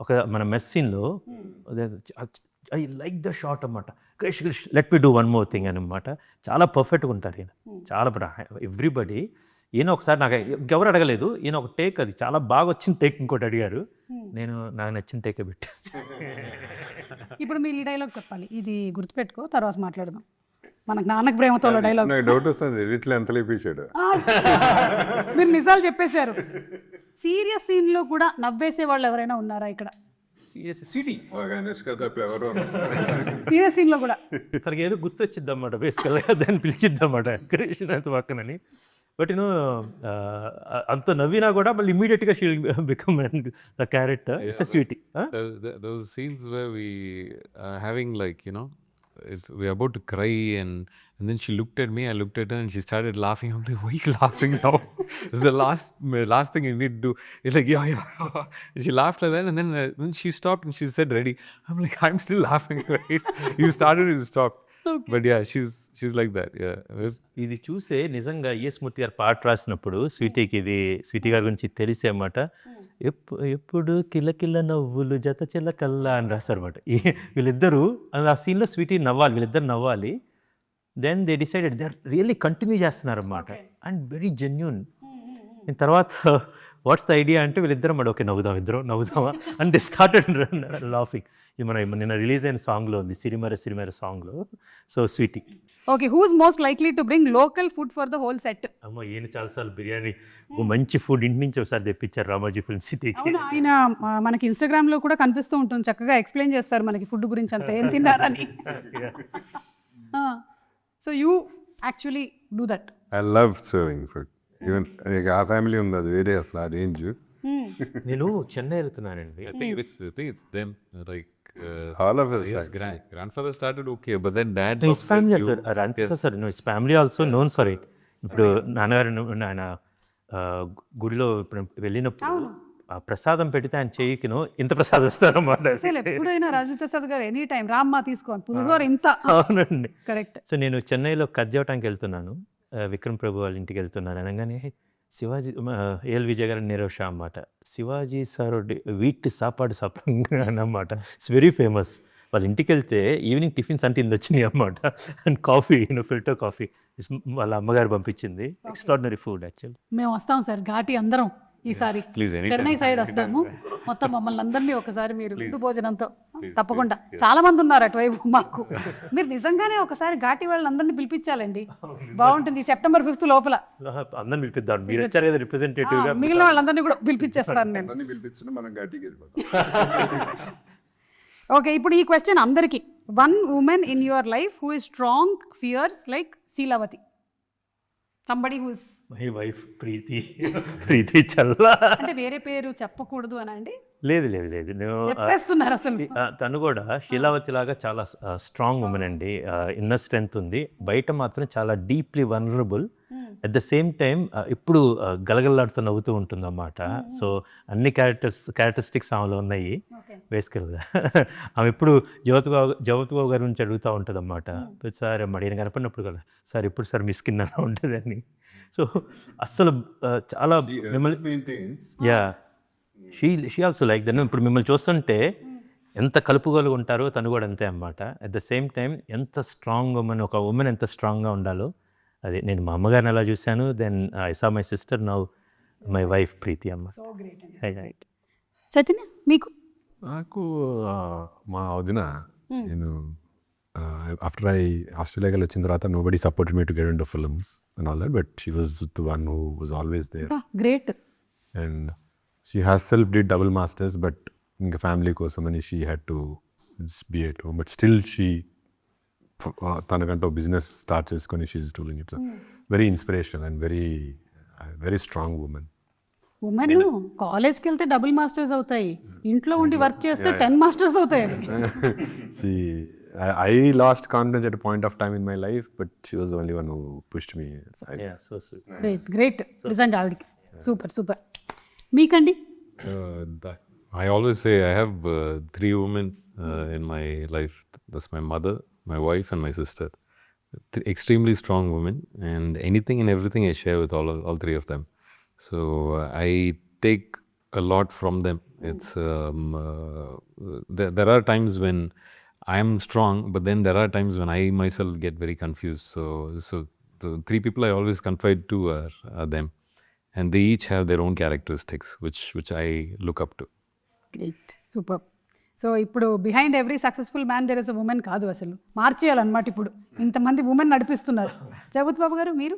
ఒక మన మెస్ సీన్లో ఐ లైక్ ద షాట్ అన్నమాట. Krish let me do one more thing అనమాట. చాలా పర్ఫెక్ట్గా ఉంటారు ఈయన, చాలా ఎవ్రీబడి. ఈయన ఒకసారి నాకు ఎవరు అడగలేదు, ఈయన ఒక టేక్ అది చాలా బాగా వచ్చిన టేక్ ఇంకోటి అడిగారు, నేను నాకు నచ్చిన టేకే పెట్టా. ఇప్పుడు మీరు ఈ డైలాగ్ చెప్పాలి, ఇది గుర్తుపెట్టుకో, తర్వాత మాట్లాడదాం. మనకు నాన్నకు ప్రేమతో డైలాగ్. నాకు డౌట్ వస్తుంది, ఎడిట్లో ఎంత లేపేశాడు. మీరు నిజాలు చెప్పేశారు. సీరియస్ సీన్లో కూడా నవ్వేసే వాళ్ళు ఎవరైనా ఉన్నారా ఇక్కడ? సీరియస్ సీన్లో కూడా తనకి ఏదో గుర్తొచ్చిద్ది అన్నమాట, బేసికల్గా దాన్ని పిలిచిద్దన్నమాట క్రిష్ అంత పక్కనని. బట్ అంత నవ్వినా కూడా మళ్ళీ ఇమీడియట్గా she will become the character. It's a Sweetie. Those scenes where we are having we're about to cry and then she looked at me, I looked at her and she started laughing. I'm like, why are you laughing now? It's the last thing you need to do. It's like, yeah. And she laughed like that and then she stopped and she said, ready. I'm like, I'm still laughing, right? You started, you stopped. Okay. But yeah, she's like that. Yeah. ఇది చూసే నిజంగా ES మూర్తి గారు పాట రాసినప్పుడు స్వీటీకి Sweety గారి గురించి తెలిసే అన్నమాట. ఎప్పుడు కిలకిల నవ్వులు జత చిలకల్లా అని రాస్తారు అన్నమాట. వీళ్ళిద్దరూ ఆ సీన్లో స్వీటీ నవ్వాలి, వీళ్ళిద్దరు నవ్వాలి. Then they decided they are really continue చేస్తున్నారు అన్నమాట, అండ్ వెరీ జెన్యూన్. తర్వాత వాట్స్ ద ఐడియా అంటే వీళ్ళిద్దరం ఓకే నవ్వుదామా అండ్ దే స్టార్టెడ్ లాఫింగ్. ఇది మన నిన్న రిలీజ్ అయిన సాంగ్లో ఉంది, సిరిమర సాంగ్లో. So Sweety. Okay, who's most likely to bring local food for the whole set? అమ్మ ఈయన చాలాసార్లు బిర్యానీ మంచి ఫుడ్ ఇంటి నుంచి ఒకసారి తెప్పించారు రామోజీ ఫిల్మ్ సిటీకి. అవును, ఆయన మనకి ఇన్స్టాగ్రామ్ లో కూడా కనిపిస్తూ ఉంటుంది, చక్కగా ఎక్స్ప్లెయిన్ చేస్తారు మనకి ఫుడ్ గురించి అంతా ఏం తిన్నారని. So you actually do that. I love serving food. Even ఆ ఫ్యామిలీ ఉంది, అది వేరే అసలు ఆ రేంజ్. నేను చెన్నై వెళ్తున్నానండి. I think it's them. Like all of his grandfather started okay, but then dad. His family also అంతే సార్. No his family also known for it. ఇప్పుడు నాన్నగారు ఆయన గుడిలో ఇప్పుడు వెళ్ళినప్పుడు ఆ ప్రసాదం పెడితే ఆయన చెయ్యికిను ఇంత ప్రసాదం ఇస్తారన్నమాట. అసలు ఎప్పుడైనా రాజేంద్ర ప్రసాద్ గారు ఎనీ టైం రామ్మా తీసుకోండి పులిహోర ఇంత. అవునండి, కరెక్ట్. సో నేను చెన్నైలో కద్దేవటానికి వెళ్తున్నాను, విక్రమ్ ప్రభు వాళ్ళ ఇంటికి వెళ్తున్నాను అనగానే శివాజీ ఏఎల్ విజయ్ గారు నీరవ్ షా అన్నమాట. శివాజీ సార్ వీటి సాపాడు అన్నమాట. It's very famous. వాళ్ళ ఇంటికి వెళ్తే ఈవినింగ్ టిఫిన్స్ అంటే ఇంత వచ్చినాయి అన్నమాట. అండ్ కాఫీ, ఫిల్టర్ కాఫీ వాళ్ళ అమ్మగారు పంపించింది. Extraordinary food actually. మేము వస్తాం సార్ ఘాటి అందరం ఈసారి. Please, anytime. చెన్నై సైడ్ వస్తాము, మొత్తం మమ్మల్ని అందరినీ ఒకసారి మీరు విందు భోజనంతో తప్పకుండా. చాలా మంది ఉన్నారు అటువైపు మాకు. మీరు నిజంగానే ఒకసారి ఘాటి వాళ్ళని అందరినీ పిలిపించాలండి, బాగుంటుంది. సెప్టెంబర్ 5th లోపల అందరిని పిలిపిద్దాం. మీరు వచ్చారు కదా రిప్రజెంటేటివ్గా. మిగిలిన వాళ్ళందరినీ కూడా పిలిపించేస్తాను నేను. అందరినీ పిలిపించిన మనం గట్టికి వెళ్ళిపోతాం. ఓకే, ఇప్పుడు ఈ క్వశ్చన్ అందరికీ. One women in your life who is strong fierce like Sheelavathi. Somebody who is my wife Preethi Challa. అంటే వేరే పేరు చెప్పకూడదు అని అండి? లేదు చెప్పేస్తున్నారు అసలు. తను కూడా శీలావతి లాగా చాలా స్ట్రాంగ్ ఉమెన్ అండి. ఇన్నర్ స్ట్రెంగ్త్ ఉంది, బయట మాత్రం చాలా deeply vulnerable. At the same time ఇప్పుడు గలగలలాడుతూ నవ్వుతూ ఉంటుంది అన్నమాట. సో అన్ని క్యారెక్టరిస్టిక్స్ ఆమెలో ఉన్నాయి బేసికల్గా. ఆమె ఇప్పుడు జ్యోతిబాబు గారి నుంచి అడుగుతూ ఉంటుంది అన్నమాట. సార్ మడిన కనపడినప్పుడు కదా, సార్ ఇప్పుడు సార్ మీ స్కిన్ అలా ఉంటుంది అని. సో అస్సలు చాలా మిమ్మల్ని yeah she also like that. ఇప్పుడు మిమ్మల్ని చూస్తుంటే ఎంత కలుపుగోలుగా ఉంటారో తను కూడా అంతే అన్నమాట. అట్ ద సేమ్ టైం ఎంత స్ట్రాంగ్ ఉమెన్, ఒక ఉమెన్ ఎంత స్ట్రాంగ్గా ఉండాలో అది నేను మా అమ్మగారిని అలా చూశాను. Then I saw my sister, now my wife Preethi అమ్మ. చైతన్య మీకు? నాకు మా వదిన, నేను ఆఫ్టర్ ఆస్ట్రేలియాకి వచ్చిన తర్వాత nobody supported me to get into films and all that, but she was the one who was always there. Great. And she herself did double masters, but ఇంకా ఫ్యామిలీ కోసం అని she had to be at home, but still she తనకంటూ business start చేసుకొని she's doing it. Very inspirational and very strong women. Women కాలేజ్కి వెళ్తే double masters అవుతాయి, ఇంట్లో ఉండి వర్క్ చేస్తే 10 మాస్టర్స్ అవుతాయి. I lost confidence at a point of time in my life, but she was the only one who pushed me. So sweet. Great నిజంగా ఆవిడకి. Super. మీకండి? I always say I have 3 women in my life. That's my mother, my wife, and my sister. Extremely strong women, and anything and everything I share with all 3 of them. So I take a lot from them. It's there are times when I am strong, but then there are times when I myself get very confused. So the 3 people I always confide to are them, and they each have their own characteristics, which I look up to. Great, super. So ఇప్పుడు behind every successful man there is a women కాదు, అసలు మార్చేయాలన్నమాట. ఇప్పుడు ఇంతమంది women నడిపిస్తున్నారు. జగపతి బాబు గారు, మీరు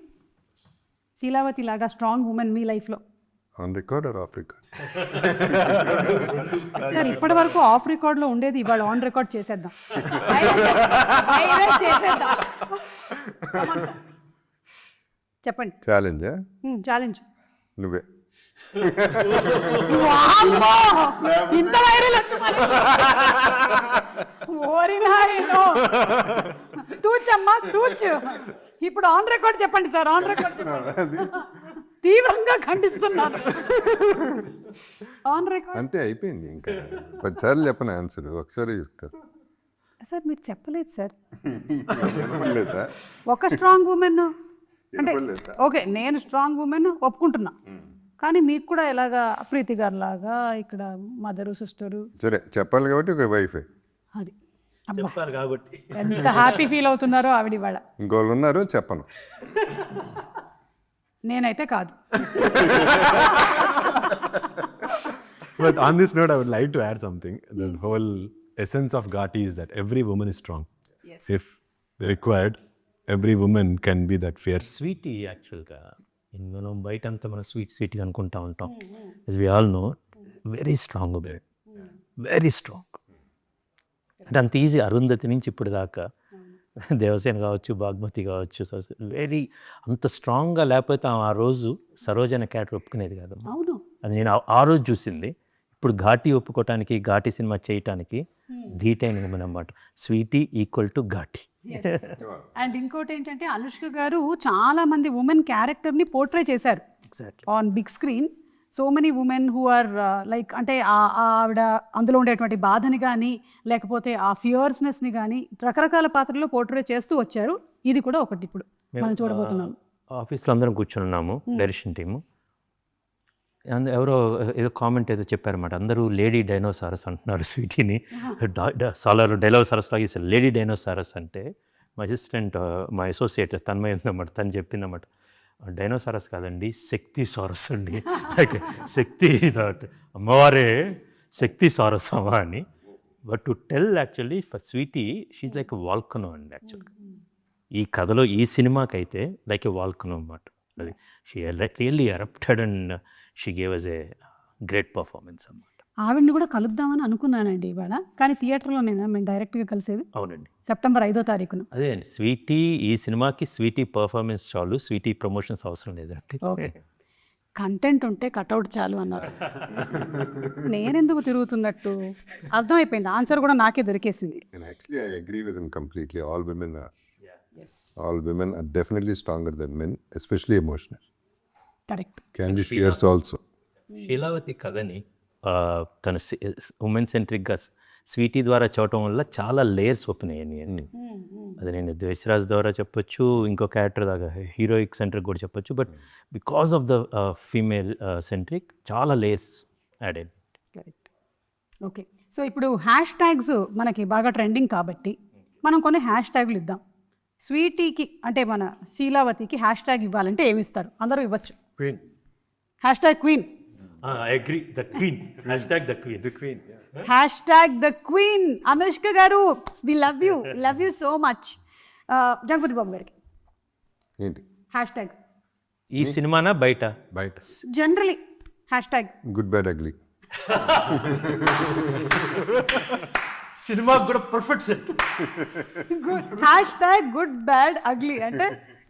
శీలావతి లాగా strong women మీ లైఫ్లో? On record or of record? Sir ఇప్పటి వరకు ఆఫ్ రికార్డ్లో ఉండేది, ఇవాళ ఆన్ రికార్డ్ చేసేద్దాం. చెప్పండి. ఛాలెంజా? ఛాలెంజ్ నువ్వే. ఇంత వైరల్ తూచమ్మా తూచు. ఇప్పుడు ఆన్ రికార్డ్ చెప్పండి సార్, ఆన్ రికార్డ్ తీవ్రంగా ఖండిస్తున్నాను. ఆన్ రికార్డ్ అంతే అయిపోయింది. ఇంకా 10 సార్లు చెప్పను ఆన్సర్, ఒకసారి చెప్తారు. సార్ మీరు చెప్పలేదు సార్. లేదా ఒక స్ట్రాంగ్ ఉమెన్ అంటే ఓకే, నేను స్ట్రాంగ్ ఉమెన్ ఒప్పుకుంటున్నా, కానీ మీకు కూడా ఎలాగా ప్రీతి గారు లాగా ఇక్కడ మదరు సిస్టరు. సరే చెప్పాలి కాబట్టి ఒక వైఫే. అది చెప్పారు కాబట్టి ఎంత హ్యాపీ ఫీల్ అవుతున్నారో ఆవిడ ఇవాళ. ఇంకోళ్ళు ఉన్నారు, చెప్పను. నేనైతే కాదు. But on this note, I would like to add something. The whole essence of Ghati is that every woman is strong. If required, every woman can be that fierce. Sweetie యాక్చువల్గా మనం బయట అంతా మనం స్వీట్గా అనుకుంటా ఉంటాం. as we all know, very strong bad, very strong. అంటే అంత ఈజీ. అరుంధతి నుంచి ఇప్పుడు దాకా దేవసేన కావచ్చు, బాగ్మతి కావచ్చు, వెరీ అంత స్ట్రాంగ్గా లేకపోతే ఆ రోజు సరోజన క్యారెక్టర్ ఒప్పుకునేది కాదు. అవును. అది నేను ఆ రోజు చూసింది. ఇప్పుడు ఘాటి ఒప్పుకోవటానికి, ఘాటి సినిమా చేయటానికి ధీటైన woman అన్నమాట. Sweety equal to Ghaati. And ఇంకోటి ఏంటంటే అనుష్క గారు చాలా మంది ఉమెన్ క్యారెక్టర్ని పోర్ట్రే చేశారు exactly. On big screen. So many women who are like అంటే ఆవిడ అందులో ఉండేటువంటి బాధని కానీ లేకపోతే ఆ ఫియర్స్నెస్ని కానీ రకరకాల పాత్రల్లో పోర్ట్రే చేస్తూ వచ్చారు. ఇది కూడా ఒకటి ఇప్పుడు మనం చూడబోతున్నాం. ఆఫీస్లో అందరం కూర్చొని ఉన్నాము, డైరెక్షన్ టీము. ఎవరో ఏదో కామెంట్ ఏదో చెప్పారన్నమాట. అందరూ లేడీ డైనోసారస్ అంటున్నారు స్వీటీని. సాలర్ డైనోసారస్ లాగా ఇస్తారు లేడీ డైనోసారస్ అంటే. మా అసిస్టెంట్, మా అసోసియేట్ తన్మయ ఉందన్నమాట, తను చెప్పిందన్నమాట, డైనోసారస్ కాదండి, శక్తి సారస్ అండి. శక్తి అమ్మవారే శక్తి సారస్ అమ్మా అని. But to tell actually for Sweetie she's like a volcano అండి యాక్చువల్గా. ఈ కథలో ఈ సినిమాకైతే లైక్ ఎ వాల్కనో అన్నమాట. అది she really erupted and she gave us a great performance అన్నమాట. ఆవిడని కూడా కలుద్దామని అనుకున్నానండి ఇవాళ, కానీ థియేటర్లో మేము డైరెక్ట్గా కలిసేది అవునండి, సెప్టెంబర్ 5వ తారీఖున. అదే అండి. స్వీటీ ఈ సినిమాకి స్వీటీ పర్ఫార్మెన్స్ చాలు, స్వీటీ ప్రమోషన్స్ అవసరం లేదండి. కంటెంట్ ఉంటే కట్అవుట్ చాలు అన్నారు. నేనెందుకు తిరుగుతున్నట్టు అర్థమైపోయింది. ఆన్సర్ కూడా నాకే దొరికేసింది. And actually, I agree with him completely. All women are definitely stronger than men, especially emotional. Correct. Can be fierce also. శీలావతి కథని తన ఉమెన్ సెంట్రిక్గా స్వీటీ ద్వారా చూడటం వల్ల చాలా లేయర్స్ ఓపెన్ అయ్యాయి అన్ని. అది నేను ద్వేషరాజ్ ద్వారా చెప్పొచ్చు, ఇంకో క్యారెక్టర్ దాకా హీరోయిక్ సెంట్రిక్ కూడా చెప్పొచ్చు. But because of the female centric చాలా లేయర్స్ యాడ్ అయ్యాయి. కరెక్ట్. ఓకే, సో ఇప్పుడు హ్యాష్ ట్యాగ్స్ మనకి బాగా ట్రెండింగ్ కాబట్టి మనం కొన్ని హ్యాష్ ట్యాగులు ఇద్దాం. స్వీటీకి అంటే మన శీలావతికి హ్యాష్ ట్యాగ్ ఇవ్వాలంటే ఏమి ఇస్తారు? అందరూ ఇవ్వచ్చు. Queen. Hashtag queen. I agree, the queen, hashtag the queen. The queen. Hashtag the queen. Anushka గారు, we love you so much. Jagapathi Babu గారికి ఏంటి? హ్యాష్ ట్యాగ్ ఈ సినిమానా బయట? Bite. Generally hashtag Good, bad, ugly. సినిమాకి కూడా perfect set. Hashtag good bad ugly అంటే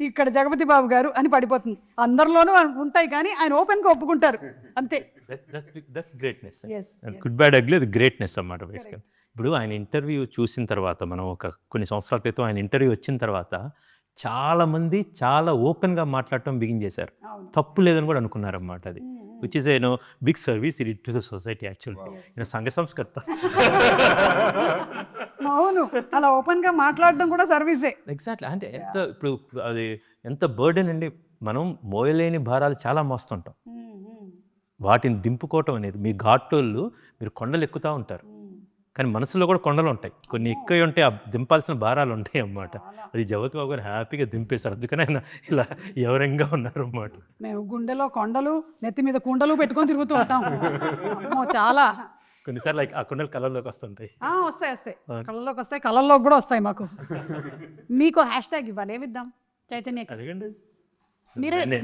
ఇక్కడ జగపతి బాబు గారు అని పడిపోతుంది. అందరిలోనూ ఉంటాయి కానీ ఆయన ఓపెన్గా ఒప్పుకుంటారు అంతే. That's greatness. Yes, good bad ugly అది గ్రేట్నెస్ అన్నమాట బేసిక్గా. ఇప్పుడు ఆయన ఇంటర్వ్యూ చూసిన తర్వాత, మనం కొన్ని సంవత్సరాల క్రితం ఆయన ఇంటర్వ్యూ వచ్చిన తర్వాత చాలామంది చాలా ఓపెన్గా మాట్లాడటం బిగిన్ చేశారు. తప్పు లేదని కూడా అనుకున్నారన్నమాట. అది which is a big service it to the society actually. సంఘ సంస్కర్త. అవును, అలా ఓపెన్గా మాట్లాడడం కూడా సర్వీసే. ఎగ్జాక్ట్లీ. అంటే ఇప్పుడు అది ఎంత బర్డెన్ అండి. మనం మోయలేని భారాలు చాలా మోస్తుంటాం. వాటిని దింపుకోవటం అనేది, మీ ఘాటోళ్ళు మీరు కొండలు ఎక్కుతూ ఉంటారు కానీ మనసులో కూడా కొండలు ఉంటాయి. కొన్ని ఎక్కువ ఉంటాయి, ఆ దింపాల్సిన భారాలు ఉంటాయి అన్నమాట. అది జగపతి బాబు గారు హ్యాపీగా దింపేశారు. అందుకని ఆయన ఇలా ఎవరంగా ఉన్నారు అన్నమాట. మేము గుండెలో కొండలు, నెత్తి మీద కుండలు పెట్టుకొని తిరుగుతూ ఉంటాం. చాలా కొన్నిసార్లు ఆ కొండలు కళ్ళలోకి వస్తుంటాయి. వస్తాయి కళ్ళలోకి వస్తాయి, కళ్ళల్లోకి కూడా వస్తాయి మాకు. మీకు హ్యాష్ ట్యాగ్ ఇవ్వాలి, ఏమిద్దాం చైతన్య? అడగండి.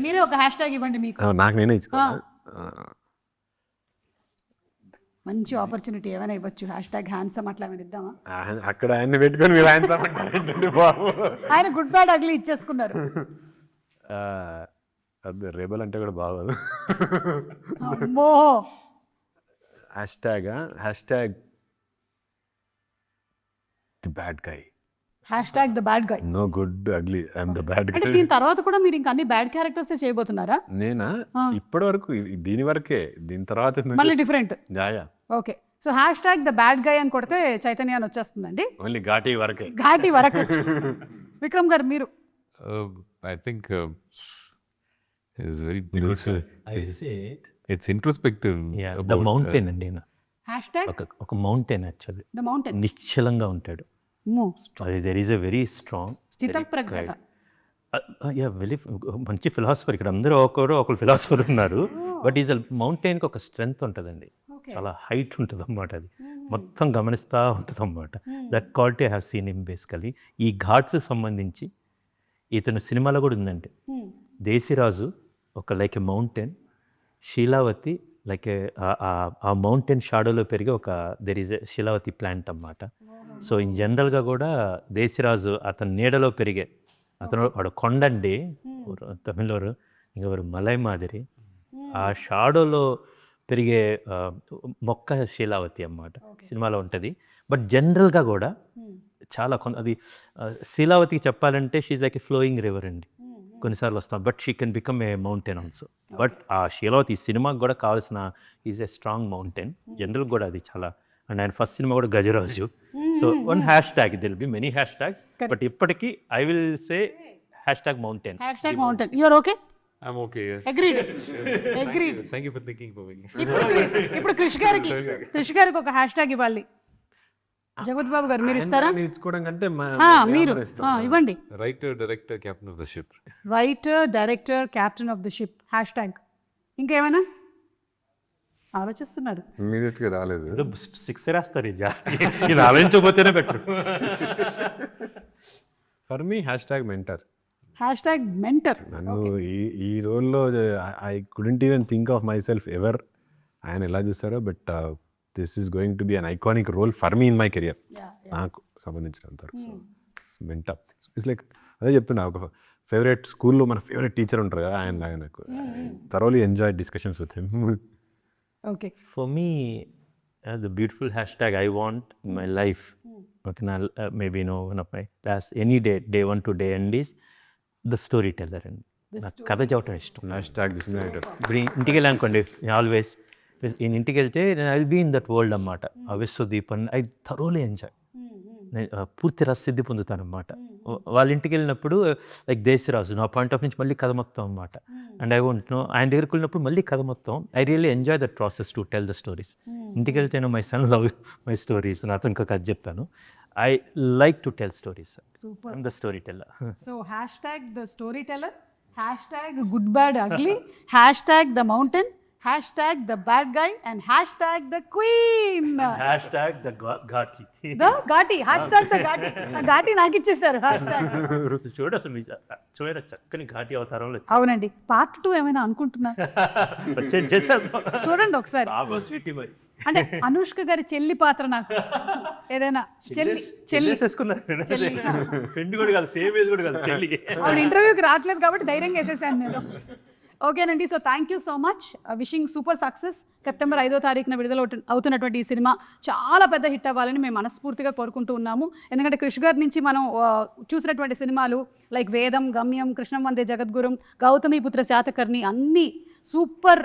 మీరే ఒక హ్యాష్ ట్యాగ్ ఇవ్వండి. మీకు నాకు నేనే ఇచ్చుకోవాలి. మంచి ఆపర్చునిటీ ఏమైనా ఇవ్వచ్చు. హ్యాష్ ట్యాగ్ హ్యాండ్సమ్ అట్లా ఏమైనా ఇద్దామా? అక్కడ ఆయన్ని పెట్టుకొని మీరు హ్యాండ్సమ్ అంటారండి బాబు. ఆయన గుడ్ బ్యాడ్ అగ్లీ ఇచ్చేసుకున్నారు. అది రేబల్ అంటే కూడా బాగోదు. అమ్మో. Hashtag the bad guy. Hashtag the bad guy. No good ugly, I'm the bad అంటే గై. దీని తర్వాత కూడా మీరు ఇంకా అన్ని బ్యాడ్ క్యారెక్టర్స్ చేయబోతున్నారా? నేనా? ఇప్పటి వరకు దీని వరకే, దీని తర్వాత మళ్ళీ different. Okay, so hashtag the bad గై అని కొడితే చైతన్య అని వచ్చేస్తుందండి. ఓన్లీ ఘాటి వరకే. ఘాటి వరకు. విక్రమ్ గారు మీరు? I think it's very it's introspective. The mountain అండి. హ్యాష్ ట్యాగ్ ఒక మౌంటైన్ యాక్చువల్లీ. The mountain. నిశ్చలంగా ఉంటాడు. అది there is a very strong స్థితప్రజ్ఞత. వెరీ మంచి ఫిలాసఫర్. ఇక్కడ అందరూ ఒకరు ఫిలాసఫర్ ఉన్నారు. బట్ ఈజ్ మౌంటైన్కి ఒక స్ట్రెంగ్త్ ఉంటుందండి, చాలా హైట్ ఉంటుంది అన్నమాట. అది మొత్తం గమనిస్తూ ఉంటుంది అన్నమాట. That quality has seen him basically. ఈ ఘాట్స్ సంబంధించి ఇతను సినిమాలో కూడా ఉందండి. దేశిరాజు ఒక లైక్ ఎ మౌంటైన్, శీలావతి లైక్ ఆ మౌంటైన్ షాడోలో పెరిగే ఒక దెర్ ఈజ్ ఎ శీలావతి ప్లాంట్ అన్నమాట. సో ఇన్ జనరల్గా కూడా దేశిరాజు అతని నీడలో పెరిగే అతను వాడు కొండండి తమిళోరు ఇంకెవరు మలై మాదిరి ఆ షాడోలో పెరిగే మొక్క శీలావతి అన్నమాట సినిమాలో ఉంటుంది. బట్ జనరల్గా కూడా చాలా అది శీలావతికి చెప్పాలంటే she's like a flowing river అండి. కొన్నిసార్లు వస్తాం but she can become a mountain also. But ఆ శీలావతి ఈ సినిమాకి కూడా కావాల్సిన is a strong mountain. General కూడా అది చాలా. అండ్ ఆయన ఫస్ట్ సినిమా కూడా Gajaraju. So one hashtag, there'll be many hashtags, but ఇప్పటికీ I will say hashtag mountain. Mountain. You're okay? I'm okay, yes. Agreed. Agreed. Thank you for thinking for me. ఇప్పుడు కృషి గారికి ఒక hash tag ఇవ్వాలి. జగత్ బాబు గారు మీరు ఇస్తారా? నేర్చుకోవడం కంటే మీరు ఇవ్వండి. Writer, director, captain of the ship. Writer, director, captain of the ship hashtag. ఇంకేమైనా ఆలోచిస్తున్నారు? ఇమీడియట్గా రాలేదు. 6 రాస్తారు ఇది ఆలోచించకపోతేనే better. For me, #mentor. Hashtag mentor. నన్ను ఈ రోల్లో I couldn't even think of myself ever ఆయన ఎలా చూస్తారో, but this is going to be an iconic role for me in my career. నాకు సంబంధించినంత వరకు. సో మెంటర్ ఇట్స్ లైక్ అదే చెప్తున్నా, ఒక ఫేవరెట్ స్కూల్లో మన ఫేవరెట్ టీచర్ ఉంటారు కదా, ఆయన నాకు thoroughly enjoy discussions with him. Okay. For me, the beautiful hashtag I want in my life, okay, maybe one of my last any day 1 to day end is the storyteller. And నాకు కథ చెప్పడం ఇష్టం. ఇప్పుడు ఇంటికి వెళ్ళి అనుకోండి, always నేను ఇంటికి వెళ్తే నేను I will be in that world అన్నమాట. ఆ విశ్వదీప్ అని ఐ థరోలీ ఎంజాయ్, నేను పూర్తి రససిద్ధి పొందుతాను అన్నమాట. వాళ్ళ ఇంటికి వెళ్ళినప్పుడు లైక్ దేశరాజు నా పాయింట్ ఆఫ్ నుంచి మళ్ళీ కథ మొత్తం అన్నమాట. అండ్ ఐ వాంట్ నో ఆయన దగ్గరికి వెళ్ళినప్పుడు మళ్ళీ కథ మొత్తం. I really enjoy that process to tell the stories. ఇంటికి వెళ్తేనో my son love my stories, నాతో ఇంకో కథ చెప్తాను. I like to tell stories. I'm the story teller. So hashtag the story teller, hashtag good bad ugly, hashtag the mountain, hashtag the bad guy, and hashtag the queen, hashtag the Ghaati. The Ghaati, hashtag the Ghaati. ఆ ఘాటి నాకు ఇచ్చేసారు hash tag. చూడు అసలు చూడ చక్కని ఘాటి అవతారంలో. అవునండి. Part 2 ఏమైనా అనుకుంటున్నారు? చూడండి ఒకసారి. అంటే అనుష్క గారి చెల్లి పాత్ర నాకు ఏదైనా చెల్లి ఫ్రెండ్ కూడా కాదు, సేమ్ ఏజ్ కూడా కాదు చెల్లికి. అవును, ఇంటర్వ్యూకి రావట్లేదు కాబట్టి ధైర్యంగా వేసేసాను నేను. ఓకేనండి. So thank you so much. Wishing super success. September 5వ తారీఖున విడుదల అవుతున్నటువంటి ఈ సినిమా చాలా పెద్ద హిట్ అవ్వాలని మేము మనస్ఫూర్తిగా కోరుకుంటూ ఉన్నాము. ఎందుకంటే కృషి గారి నుంచి మనం చూసినటువంటి సినిమాలు లైక్ వేదం, గమ్యం, కృష్ణం వందే జగద్గురం, గౌతమిపుత్ర శాతకర్ణి అన్నీ సూపర్